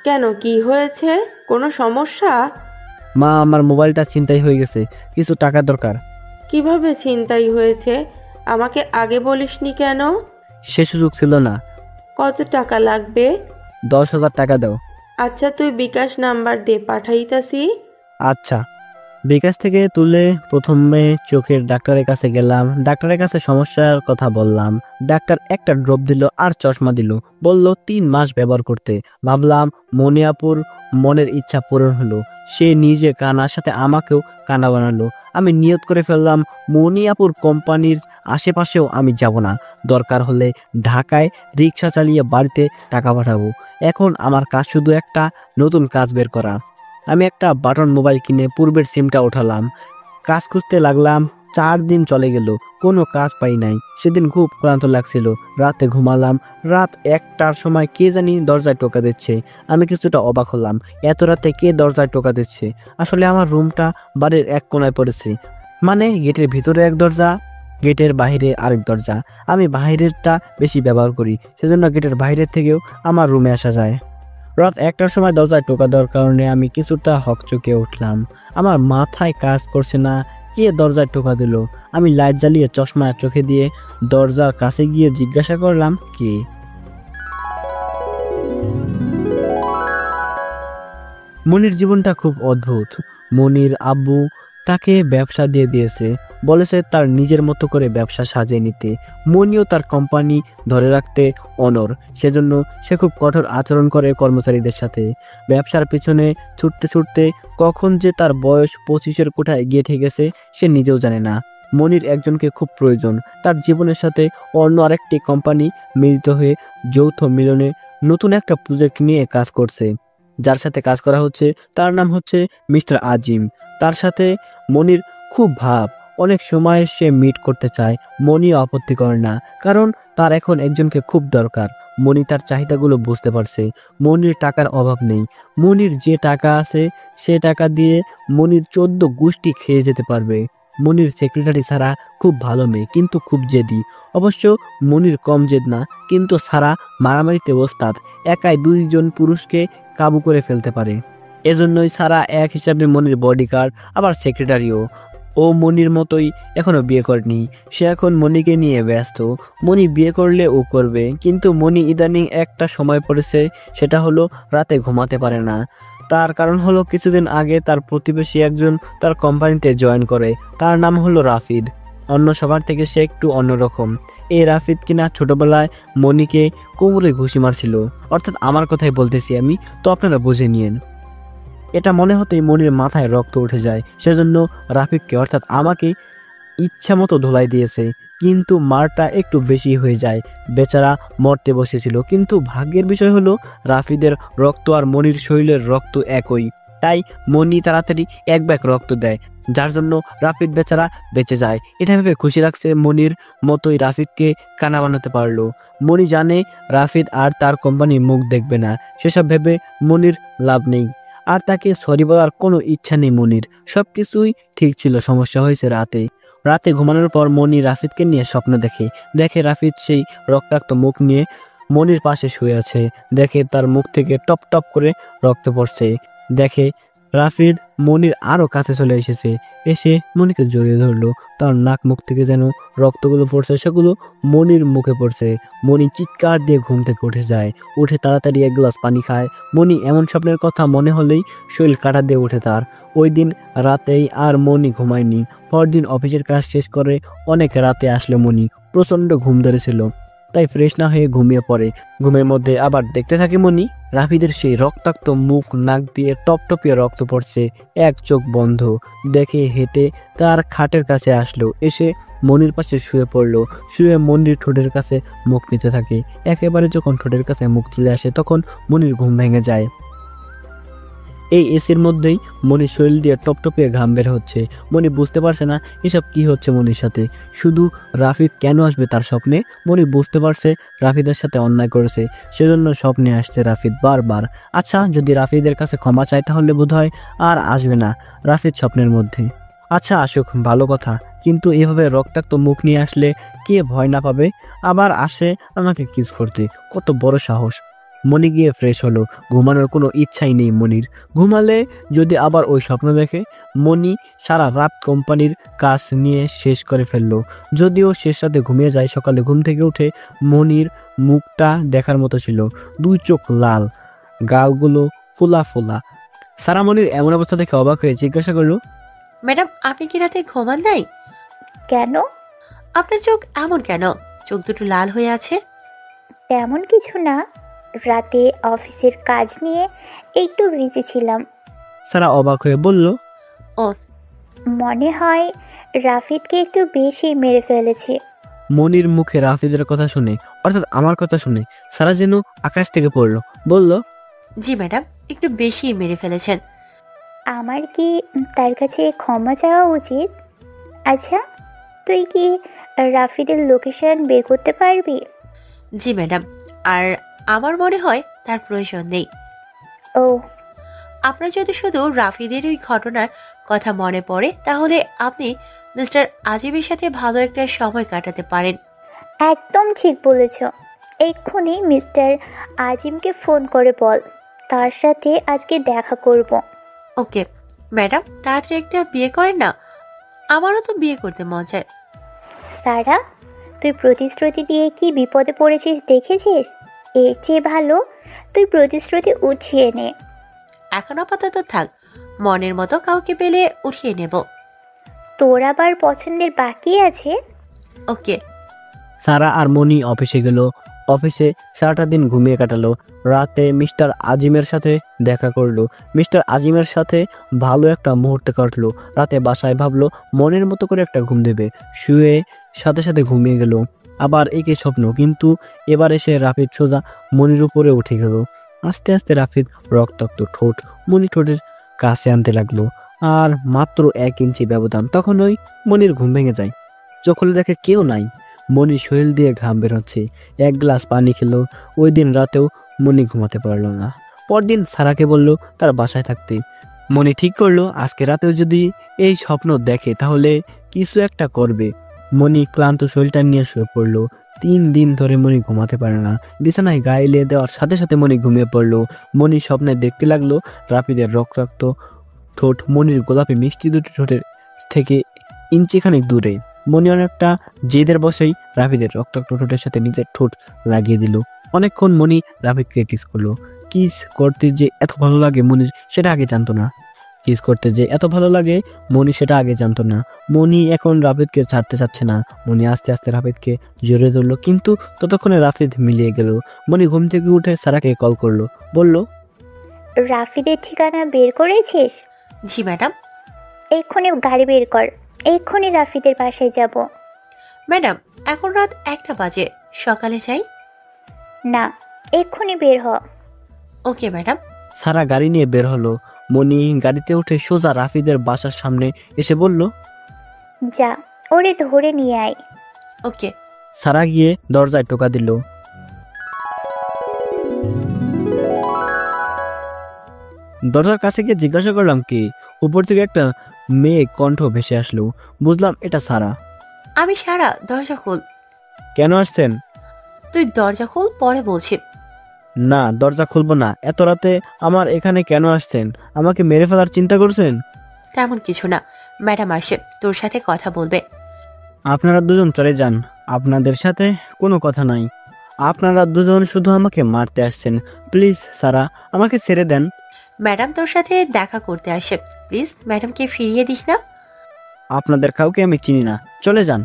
কেন, কি হয়েছে? কোনো সমস্যা? মা, আমার মোবাইলটা ছিনতাই হয়ে গেছে, কিছু টাকা দরকার। কিভাবে ছিনতাই হয়েছে? আমাকে আগে বলিসনি কেন? সে সুযোগ ছিল না। কত টাকা লাগবে? 10,000 টাকা দাও। আচ্ছা, তুই বিকাশ নাম্বার দে, পাঠাইতাছি। আচ্ছা। বিকাশ থেকে তুলে প্রথমে চোখের ডাক্তারের কাছে গেলাম। ডাক্তারের কাছে সমস্যার কথা বললাম। ডাক্তার একটা ড্রপ দিল আর চশমা দিল, বলল 3 মাস ব্যবহার করতে। ভাবলাম মনিয়াপুর মনের ইচ্ছা পূরণ হলো, সে নিজে কানার সাথে আমাকেও কানা বানালো। আমি নিয়ত করে ফেললাম মনিয়াপুর কোম্পানির আশেপাশেও আমি যাব না, দরকার হলে ঢাকায় রিক্সা চালিয়ে বাড়িতে টাকা পাঠাবো। এখন আমার কাজ শুধু একটা, নতুন কাজ বের করা। আমি একটা বাটন মোবাইল কিনে পূর্বের সিমটা ওঠালাম, কাজ খুঁজতে লাগলাম। 4 দিন চলে গেল, কোনো কাজ পাই নাই। সেদিন খুব ক্লান্ত লাগছিল, রাতে ঘুমালাম। রাত 1টার সময় কে জানি দরজায় টোকা দিচ্ছে। আমি কিছুটা অবাক হলাম, এত রাতে কে দরজায় টোকা দিচ্ছে? আসলে আমার রুমটা বাড়ির এক কোনায় পড়েছে, মানে গেটের ভিতরে এক দরজা, গেটের বাইরে আরেক দরজা। আমি বাইরেরটা বেশি ব্যবহার করি, সেজন্য গেটের বাইরের থেকেও আমার রুমে আসা যায়। রাত 1টার সময় দরজায় টোকা দেওয়ার কারণে আমি কিছুটা হকচকে উঠলাম। আমার মাথায় কাজ করছে না, কে দরজায় টোকা দিল? আমি লাইট জ্বালিয়ে চশমা চোখে দিয়ে দরজার কাছে গিয়ে জিজ্ঞাসা করলাম, কে? মনির জীবনটা খুব অদ্ভুত। মনির আব্বু তাকে ব্যবসা দিয়ে দিয়েছে, বলেছে তার নিজের মতো করে ব্যবসা সাজিয়ে নিতে। মনিও তার কোম্পানি ধরে রাখতে অনড়, সেজন্য সে খুব কঠোর আচরণ করে কর্মচারীদের সাথে। ব্যবসার পিছনে ছুটতে ছুটতে কখন যে তার বয়স 25-এর কোঠায় গিয়ে ঠেকেছে সে নিজেও জানে না। মনির একজনকে খুব প্রয়োজন, তার জীবনের সাথে অন্য আরেকটি কোম্পানি মিলিত হয়ে যৌথ মিলনে নতুন একটা প্রজেক্ট নিয়ে কাজ করছে। যার সাথে কাজ করা হচ্ছে তার নাম হচ্ছে মিস্টার আজিম। তার সাথে মনির খুব ভাব, অনেক সময় সে মিট করতে চায়। মনি আপত্তি করে না, কারণ তার এখন একজনকে খুব দরকার। মনি তার চাহিদাগুলো বুঝতে পারছে। মনির টাকার অভাব নেই, মনির যে টাকা আছে সে টাকা দিয়ে মনির 14 গোষ্ঠী খেয়ে যেতে পারবে। মনির সেক্রেটারি সারা খুব ভালো মেয়ে, কিন্তু খুব জেদি। অবশ্য মনির কম জেদ না, কিন্তু সারা মারামারিতে ওস্তাদ, একাই 2 জন পুরুষকে কাবু করে ফেলতে পারে। এজন্যই সারা এক হিসাবে মনির বডিগার্ড, আবার সেক্রেটারিও। ও মনির মতোই এখনো বিয়ে করেনি, সে এখন মনিকে নিয়ে ব্যস্ত। মনি বিয়ে করলে ও করবে, কিন্তু মনি ইদানিং একটা সময় পড়েছে, সেটা হলো রাতে ঘুমাতে পারে না। তার কারণ হলো কিছুদিন আগে তার প্রতিবেশী একজন তার কোম্পানিতে জয়েন করে। তার নাম হলো রাফিদ। অন্য সবার থেকে সে একটু অন্যরকম। এই রাফিদ কিনা ছোটবেলায় মনিকে কোমরে ঘুষি মারছিল, অর্থাৎ আমার কথাই বলতেছি আমি, তো আপনারা বুঝে নিয়েন। এটা মনে হতেই মনির মাথায় রক্ত উঠে যায়। সেজন্য রাফিদকে অর্থাৎ আমাকে ইচ্ছা মতো ধোলাই দিয়েছে, কিন্তু মারটা একটু বেশি হয়ে যায়। বেচারা মরতে বসেছিল, কিন্তু ভাগ্যের বিষয় হলো রাফিদের রক্ত আর মনির শরীরের রক্ত একই, তাই মনি তাড়াতাড়ি এক ব্যাগ রক্ত দেয়, যার জন্য রাফিদ বেচারা বেঁচে যায়। এটা ভেবে খুশি লাগছে মনির মতোই রাফিদকে কানা বানাতে পারলো। মনি জানে রাফিদ আর তার কোম্পানির মুখ দেখবে না, সেসব ভেবে মনির লাভ নেই, আর তাকে সরি বলার কোনো ইচ্ছা নেই মনির। সব কিছুই ঠিক ছিল, সমস্যা হয়েছে রাতে ঘুমানোর পর মনি রাফিদকে নিয়ে স্বপ্ন দেখে রাফিদ সেই রক্তাক্ত মুখ নিয়ে মনির পাশে শুয়ে আছে। দেখে তার মুখ থেকে টপ টপ করে রক্ত পড়ছে। দেখে রাফিদ মনির আরো কাছে চলে এসে মনিকে জড়িয়ে ধরলো। তার নাক মুখ থেকে যেন রক্তগুলো পড়ছে, সেগুলো মনির মুখে পড়ছে। মনি চিৎকার দিয়ে ঘুম থেকে উঠে তাড়াতাড়ি এক গ্লাস পানি খায়। মনি এমন স্বপ্নের কথা মনে হলেই শরীর কাটা দিয়ে ওঠে তার। ওই দিন রাতেই আর মনি ঘুমায়নি। পরদিন অফিসের কাজ শেষ করে অনেক রাতে আসলে মনি প্রচন্ড ঘুম ধরেছিল, তাই ফ্রেশ না হয়ে ঘুমিয়ে পড়ে। ঘুমের মধ্যে আবার দেখতে থাকে মনি রাফিদের সেই রক্তাক্ত মুখ, নাক দিয়ে টপটপিয়ে রক্ত পড়ছে। এক চোখ বন্ধ দেখে হেঁটে তার খাটের কাছে আসলো, এসে মনির পাশে শুয়ে পড়লো। শুয়ে মনির ঠোঁটের কাছে মুখ নিতে থাকে। একেবারে যখন ঠোঁটের কাছে মুখ তুলে আসে তখন মনির ঘুম ভেঙে যায়। এই এসির মধ্যেই মনির শরীর দিয়ে টপটপিয়ে ঘাম বের হচ্ছে। মনি বুঝতে পারছে না এসব কি হচ্ছে মনির সাথে। শুধু রাফিদ কেন আসবে তার স্বপ্নে? মনি বুঝতে পারছে রাফিদের সাথে অন্যায় করেছে, সেজন্য স্বপ্নে আসছে রাফিদ বারবার। আচ্ছা, যদি রাফিদের কাছে ক্ষমা চায় তাহলে বোধহয় আর আসবে না রাফিদ স্বপ্নের মধ্যে। আচ্ছা আসুক, ভালো কথা, কিন্তু এভাবে রক্তাক্ত মুখ নিয়ে আসলে কে ভয় না পাবে? আবার আসে আমাকে কিস করতে, কত বড় সাহস! মনি গিয়ে ফ্রেশ হলো। ঘুমানোর কোনো ইচ্ছাই নেই মনির। ঘুমালে যদি আবার ওই স্বপ্ন দেখে। মনি সারা রাত কোম্পানির কাজ নিয়ে শেষ করে ফেললো। যদিও শেষ রাতে ঘুমিয়ে যায়, সকালে ঘুম থেকে উঠে মনির মুখটা দেখার মতো ছিল। দুই চোখ লাল, গালগুলো ফোলা ফোলা। সারা মনির এমন অবস্থা দেখে অবাক হয়ে জিজ্ঞাসা করলো, ম্যাডাম আপনি কি রাতে ঘুমান নাই? কেন? আপনার চোখ এমন কেন? চোখ দুটো লাল হয়ে আছে। তেমন কিছু না, রাতে অফিসের কাজ নিয়ে একটু বিজি ছিলাম। সারা অবাক হয়ে বলল, ও, মনে হয় রাফিদকে একটু বেশি মেরে ফেলেছি। মনির মুখে রাফিদের কথা শুনে, অর্থাৎ আমার কথা শুনে, সারা যেন আকাশ থেকে পড়লো। বলল, জি ম্যাডাম, একটু বেশি মেরে ফেলেছেন। আমার কি তার কাছে ক্ষমা চাওয়া উচিত? আচ্ছা, তুই কি রাফিদের লোকেশন বের করতে পারবি? জি ম্যাডাম, আর আমার মনে হয় তার প্রয়োজন নেই। ও, আপনার যদি শুধু রাফিদের ওই ঘটনার কথা মনে পড়ে তাহলে আপনি মিস্টার আজিমের সাথে ভালো একটা সময় কাটাতে পারেন। একদম ঠিক বলেছ। এক্ষুনি মিস্টার আজিমকে ফোন করে বল তার সাথে আজকে দেখা করব। ওকে ম্যাডাম, তাড়াতাড়ি একটা বিয়ে করেন না, আমারও তো বিয়ে করতে মন চায়। সারা, তুই প্রতিশ্রুতি দিয়ে কি বিপদে পড়েছিস দেখেছিস? এর চেয়ে ভালো তুই প্রতিশ্রুতি উঠিয়ে নে। এখন আপাতত থাক, মনের মতো কাউকে পেলে উঠিয়ে নেব। তোর আবার পছন্দের বাকি আছে। ওকে। সারা আর মনি অফিসে গেল। অফিসে সারাটা দিন ঘুমিয়ে কাটালো। রাতে মিস্টার আজিমের সাথে দেখা করলো। মিস্টার আজিমের সাথে ভালো একটা মুহূর্ত কাটলো। রাতে বাসায় ভাবলো মনের মতো করে একটা ঘুম দেবে, শুয়ে সাথে সাথে ঘুমিয়ে গেল। আবার একই স্বপ্ন, কিন্তু এবার এসে রাফিদ সোজা মনির উপরে উঠে গেল। আস্তে আস্তে রাফিদ রক্তাক্ত ঠোঁট মনি ঠোঁটের কাছে আনতে লাগলো। আর মাত্র 1 ইঞ্চি ব্যবধান, তখনই মনির ঘুম ভেঙে যায়। চোখ খুলে দেখে কেউ নাই। মনি শরীর দিয়ে ঘাম বেরোচ্ছে। 1 গ্লাস পানি খেলো। ওই দিন রাতেও মনি ঘুমাতে পারলো না। পরদিন সারাকে বলল তার বাসায় থাকতে। মনি ঠিক করলো আজকে রাতেও যদি এই স্বপ্ন দেখে তাহলে কিছু একটা করবে। মনি ক্লান্ত শরীরটা নিয়ে শুয়ে পড়লো। 3 দিন ধরে মনি ঘুমাতে পারে না। বিছানায় গায়ে লিয়ে দেওয়ার সাথে সাথে মনি ঘুমিয়ে পড়লো। মনি স্বপ্নে দেখতে লাগলো রাফিদের রক্তাক্ত ঠোঁট মনির গোলাপি মিষ্টি দুটি ঠোঁটের থেকে ইঞ্চিখানেক দূরে। মনি অনেকটা জেদের বসেই রাফিদের রক্তাক্ত ঠোঁটের সাথে নিজের ঠোঁট লাগিয়ে দিল। অনেকক্ষণ মনি রাফিদকে কিস করলো। কিস করতে যে এত ভালো লাগে মনির, সেটা আগে জানতো না। কিস করতে যে এত ভালো লাগে মনি সেটা আগে জানতো না। মনি এখন রাফিদকে ছাড়তে চাচ্ছে না। মনি আস্তে আস্তে রাফিদকে জড়িয়ে ধরলো, কিন্তু ততক্ষণে রাফিদ মিলিয়ে গেল। মনি ঘুম থেকে উঠে সারাকে কল করলো, বলল, রাফিদের ঠিকানা বের করেছিস? জি ম্যাডাম। এক্ষুনি গাড়ি বের কর, এক্ষুনি রাফিদের বাসায় যাব। ম্যাডাম এখন রাত 1টা বাজে, সকালে যাই? না, এক্ষুনি বের হ। Okay madam. সারা গাড়ি নিয়ে বের হলো। মনি গাড়িতে উঠে সোজা রাফিদের বাসার সামনে এসে বলল, যা, ওরে ধরে নিয়ে আয়। ওকে। সারা গিয়ে দরজায় টোকা দিল। দরজার কাছে গিয়ে জিজ্ঞাসা করলাম কি। উপর থেকে একটা মেয়ে কণ্ঠ ভেসে আসলো। বুঝলাম এটা সারা। আমি সারা, দরজা খোল। কেন আসছেন? তুই দরজা খোল, পরে বলছি। না, দরজা খুলবো না। এত রাতে আমার এখানে কেন আসছেন? আমাকে মেরে ফেলার চিন্তা করছেন? তেমন কিছু না, ম্যাডাম আসে, তোর সাথে কথা বলবে। আপনারা দুজন চলে যান, আপনাদের সাথে কোনো কথা নাই। আপনারা দুজন শুধু আমাকে মারতে আসছেন। প্লিজ সারা, আমাকে ছেড়ে দেন। ম্যাডাম তোর সাথে দেখা করতে আসে, প্লিজ ম্যাডামকে ফিরিয়ে দিস না। আপনাদের কাউকে আমি চিনি না, চলে যান।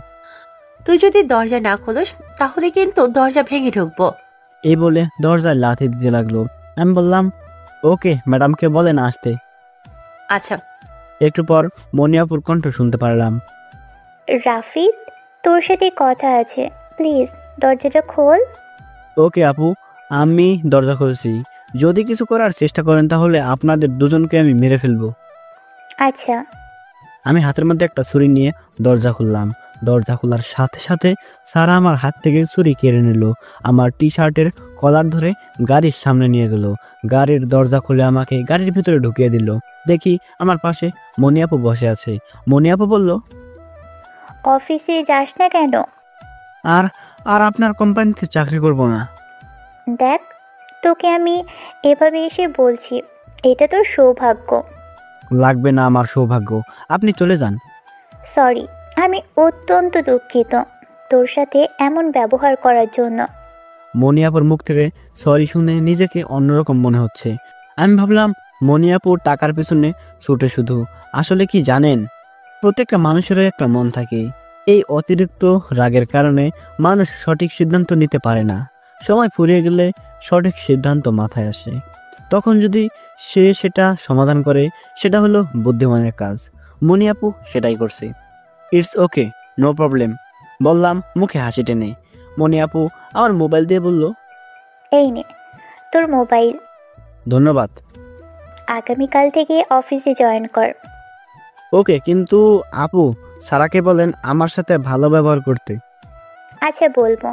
তুই যদি দরজা না খোলস তাহলে কিন্তু দরজা ভেঙে ঢুকবো। এই বলে দরজায় লাথি দিতে লাগলো। আমি বললাম, ওকে, ম্যাডামকে বলেন আসতে। আচ্ছা। একটু পর মনিয়াপুর কণ্ঠ শুনতে পারলাম। রাফিদ, তোর সাথে কথা আছে, প্লিজ দরজাটা খোল। ওকে আপু, আমি দরজা খুলছি। যদি কিছু করার চেষ্টা করেন তাহলে আপনাদের দুজনকে আমি মেরে ফেলবো। আচ্ছা। আমি হাতের মধ্যে একটা ছুরি নিয়ে দরজা খুললাম। দরজা খোলার সাথে সাথে সারা আমার হাত থেকে ছুরি কেড়ে নিল। আমার টি শার্টের কলার ধরে গাড়ির সামনে নিয়ে গেল। গাড়ির দরজা খুলে আমাকে গাড়ির ভিতরে ঢুকিয়ে দিল। দেখি আমার পাশে মনিয়াপু বসে আছে। মনিয়াপু বলল, অফিসে যাস না কেন? আর আর আপনার কোম্পানিতে চাকরি করব না। দেখ, তোকে আমি এভাবে এসে বলছি, এটা তোর সৌভাগ্য। লাগবে না আমার সৌভাগ্য, আপনি চলে যান। সরি, আমি অত্যন্ত দুঃখিত তোর সাথে এমন ব্যবহার করার জন্য। মনিয়াপুর মুখ থেকে সরি শুনে নিজেকে অন্যরকম মনে হচ্ছে। আমি ভাবলাম মনিয়াপুর টাকার পেছনে ছুটে শুধু। আসলে কি জানেন, প্রত্যেকটা মানুষেরও একটা মন থাকে। এই অতিরিক্ত রাগের কারণে মানুষ সঠিক সিদ্ধান্ত নিতে পারে না। সময় ফুরিয়ে গেলে সঠিক সিদ্ধান্ত মাথায় আসে। তখন যদি সে সেটা সমাধান করে, সেটা হলো বুদ্ধিমানের কাজ। মনিয়াপু সেটাই করছে। ইটস ওকে, নো প্রবলেম বললাম মুখে হাসি টেনে। মনিয়াপু আমার মোবাইল দিয়ে বলল, এই নে তোর মোবাইল। ধন্যবাদ। আগামীকাল থেকে অফিসে জয়েন কর। ওকে, কিন্তু আপু সারাকে বলেন আমার সাথে ভালো ব্যবহার করতে। আচ্ছা, বলবো।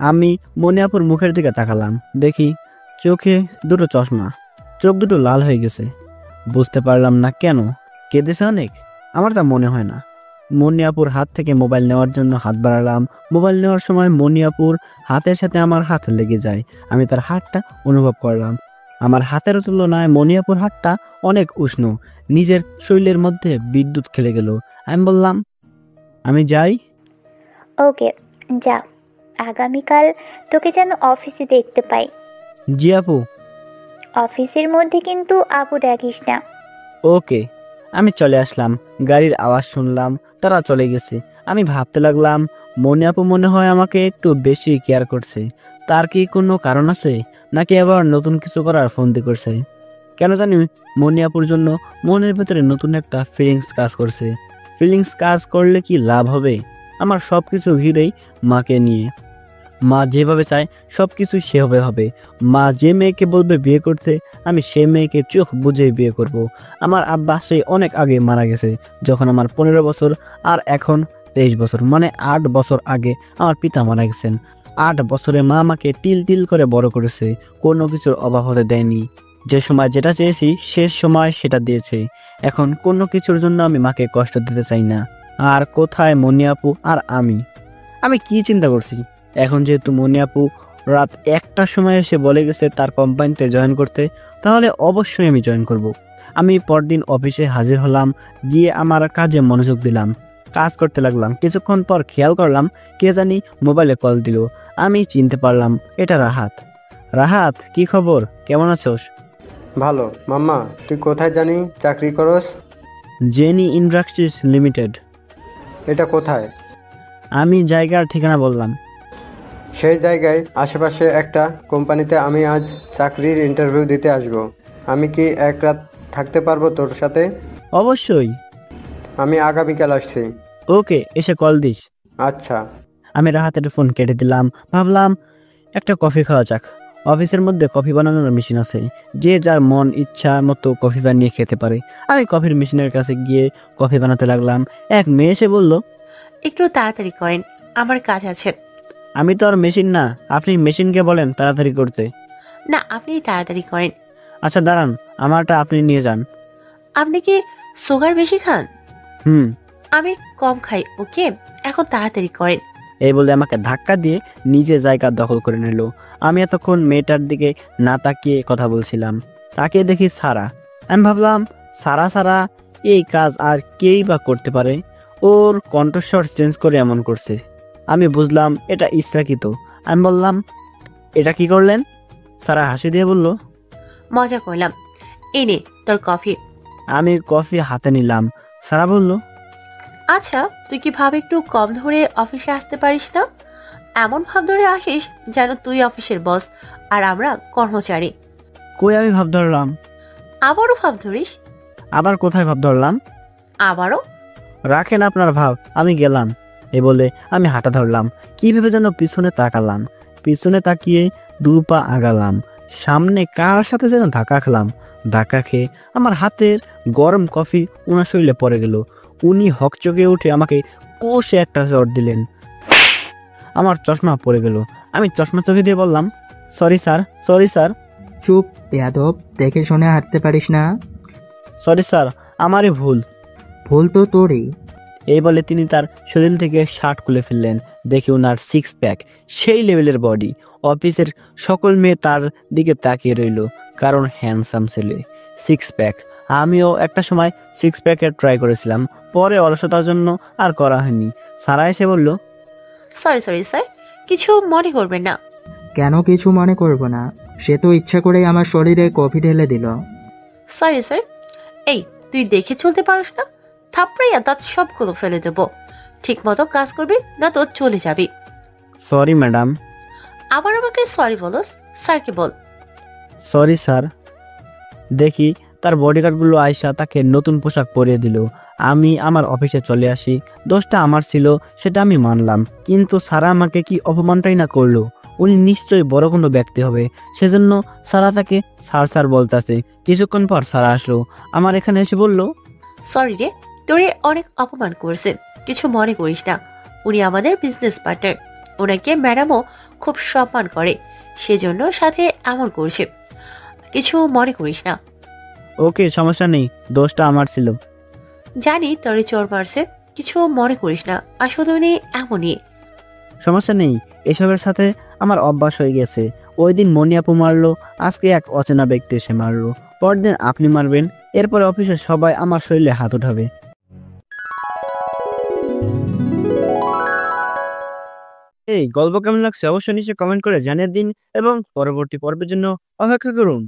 আমি মনিয়াপুর মুখের দিকে তাকালাম। দেখি চোখে দুটো চশমা, চোখ দুটো লাল হয়ে গেছে। বুঝতে পারলাম না কেন, কেঁদেছে অনেক? আমার তা মনে হয় না। মনিয়াপুর হাত থেকে মোবাইল নেওয়ার জন্য হাত বাড়ালাম। মোবাইল নেওয়ার সময় মনিয়াপুর হাতের সাথে আমার হাত লেগে যায়। আমি তার হাতটা অনুভব করলাম। আমার হাতের তুলনায় মনিয়াপুর হাতটা অনেক উষ্ণ। নিজের শরীরের মধ্যে বিদ্যুৎ খেলে গেল। আমি বললাম, আমি যাই। ওকে, যা। আগামীকাল তোকে যেন অফিসে দেখতে পাই। জি আপু। অফিসের মধ্যে কিন্তু আপু ডাকিস না। ওকে। আমি চলে আসলাম। গাড়ির আওয়াজ শুনলাম, তারা চলে গেছে। আমি ভাবতে লাগলাম, মনিয়াপু মনে হয় আমাকে একটু বেশি কেয়ার করছে। তার কি কোনো কারণ আছে, নাকি আবার নতুন কিছু করার ফন্দি করছে? কেন জানি মনিয়াপুর জন্য মনের ভেতরে নতুন একটা ফিলিংস কাজ করছে। ফিলিংস কাজ করলে কি লাভ হবে? আমার সব কিছু ঘিরেই মাকে নিয়ে। মা যেভাবে চায় সব কিছু সেভাবে হবে। মা যে মেয়েকে বলবে বিয়ে করতে, আমি সেই মেয়েকে চোখ বুঝে বিয়ে করব। আমার আব্বা সেই অনেক আগে মারা গেছে, যখন আমার 15 বছর, আর এখন 23 বছর, মানে 8 বছর আগে আমার পিতা মারা গেছেন। 8 বছরে মা আমাকে তিল তিল করে বড় করেছে, কোনো কিছুর অভাব হতে দেয়নি। যে সময় যেটা চেয়েছি শেষ সময় সেটা দিয়েছে। এখন কোনো কিছুর জন্য আমি মাকে কষ্ট দিতে চাই না। আর কোথায় মনিয়াপু আর আমি কি চিন্তা করছি? এখন যেহেতু মনিয়াপু রাত 1টার সময় এসে বলে গেছে তার কোম্পানিতে জয়েন করতে, তাহলে অবশ্যই আমি জয়েন করব। আমি পরদিন অফিসে হাজির হলাম, গিয়ে আমার কাজে মনোযোগ দিলাম, কাজ করতে লাগলাম। কিছুক্ষণ পর খেয়াল করলাম কে জানি মোবাইলে কল দিল। আমি চিনতে পারলাম এটা রাহাত। রাহাত, কি খবর, কেমন আছোস? ভালো। মাম্মা, তুই কোথায় জানি চাকরি করস? Jenny industries limited. এটা কোথায়? আমি জায়গার ঠিকানা বললাম। সেই জায়গায় আশেপাশে একটা কোম্পানিতে আমি আজ চাকরির ইন্টারভিউ দিতে আসব। আমি কি এক রাত থাকতে পারবো তোর সাথে? অবশ্যই। আমি আগামীকাল আসছি। ওকে, এসে কল দিস। আচ্ছা। আমি রাহাতের ফোন কেটে দিলাম। ভাবলাম একটা কফি খাওয়া যাক। অফিসের মধ্যে কফি বানানোর মেশিন আছে, যে যার মন ইচ্ছা মতো কফি বানিয়ে খেতে পারে। আমি কফির মেশিনের কাছে গিয়ে কফি বানাতে লাগলাম। এক মেয়ে এসে বলল, একটু তাড়াতাড়ি করেন, আমার কাজ আছে। আমি তো আর মেশিন না, আপনি মেশিনকে বলেন তাড়াতাড়ি করতে। না, আপনি তাড়াতাড়ি করেন। আচ্ছা দাঁড়ান, আমারটা আপনি নিয়ে যান। আপনি কি সুগার বেশি খান? হুম। আমি কম খাই। ওকে, এখন তাড়াতাড়ি করেন। এই বলে আমাকে ধাক্কা দিয়ে নিজে জায়গা দখল করে নিল। আমি এতক্ষণ মেয়েটার দিকে না তাকিয়ে কথা বলছিলাম। তাকিয়ে দেখি সারা। আমি ভাবলাম সারা এই কাজ আর কেই বা করতে পারে। ওর কণ্ঠস্বর চেঞ্জ করে এমন করছে। আমি বুঝলাম এটা ইচ্ছাকৃত। আমি বললাম, এটা কি করলেন? সারা হাসি দিয়ে বলল, মজা করলাম। এনে তোর কফি। আমি কফি হাতে নিলাম। সারা বলল, আচ্ছা, তুই কি ভাব একটু কম ধরে অফিসে আসতে পারিস না? এমন ভাব ধরে আসিস যেন তুই অফিসের বস আর আমরা কর্মচারী। কই আমি ভাব ধরলাম? আবারও ভাব ধরিস? আবার কোথায় ভাব ধরলাম? আবারও? রাখেন আপনার ভাব, আমি গেলাম। এ বলে আমি হাঁটা ধরলাম। কিভাবে যেন পিছনে তাকালাম। পিছনে তাকিয়ে 2 পা আগালাম। সামনে কার সাথে যেন ধাক্কা খেলাম। ধাক্কা খেয়ে আমার হাতের গরম কফি ওনার শরীরে পড়ে গেল। উনি হকচকে উঠে আমাকে কষে একটা চড় দিলেন। আমার চশমা পড়ে গেল। আমি চশমা চোখে দিয়ে বললাম, সরি স্যার। চুপ বেয়াদব, দেখে শুনে হাঁটতে পারিস না? সরি স্যার, আমারই ভুল। ভুল তো তোরই। এই বলে তিনি তার শরীর থেকে শার্ট খুলে ফেললেন। দেখে ওনার 6 প্যাক, সেই লেভেলের বডি। অফিসের সকল মেয়ে তার দিকে তাকিয়ে রইল, কারণ হ্যান্ডসাম ছেলে, 6 প্যাক। আমিও একটা সময় 6 প্যাকের ট্রাই করেছিলাম, পরে অলসতার জন্য আর করা হয়নি। সারা এসে বলল, সরি স্যার, কিছু মনে করবেন না। কেন কিছু মনে করব না? সে তো ইচ্ছা করেই আমার শরীরে কফি ঢেলে দিল। Sorry sir. এই, তুই দেখে চলতে পারিস না? থাপড়াইয়া দাঁত সবগুলো ফেলে দেবো। ঠিক মতো কাজ করবি না তো চলে যাবি। Sorry madam. আবার আমাকে সরি বলস? স্যারকে বল। Sorry sir. দেখি তার বডিগার্ডগুলো আয়সা তাকে নতুন পোশাক পরিয়ে দিল। আমি আমার অফিসে চলে আসি। দোষটা আমার ছিল, সেটা আমি মানলাম। কিন্তু সারা আমাকে কি অপমানটাই না করলো। উনি নিশ্চয়ই বড় কোনো ব্যক্তি হবে, সেজন্য সারা তাকে স্যার বলতেছে। কিছুক্ষণ পর সারা আসলো, আমার এখানে এসে বলল, সরি রে, তোরে অনেক অপমান করেছে, কিছু মনে করিস না। উনি আমাদের বিজনেস পার্টনার, ওনাকে ম্যাডামও খুব সম্মান করে, সেজন্য সাথে এমন করছে, কিছু মনে করিস না। ওকে, সমস্যা নেই, দোষটা আমার ছিল। জানি তোরে চোর মারছে, কিছু মনে করিস না, আসলে উনি এমনই। সমস্যা নেই, এসবের সাথে আমার অভ্যাস হয়ে গেছে। ওই দিন মনি আপু মারলো, আজকে এক অচেনা ব্যক্তি এসে মারলো, পরদিন আপনি মারবেন, এরপরে অফিসের সবাই আমার শরীরে হাত উঠাবে। এই গল্প কেমন লাগছে অবশ্যই নিচে কমেন্ট করে জানিয়ে দিন এবং পরবর্তী পর্বের জন্য অপেক্ষা করুন।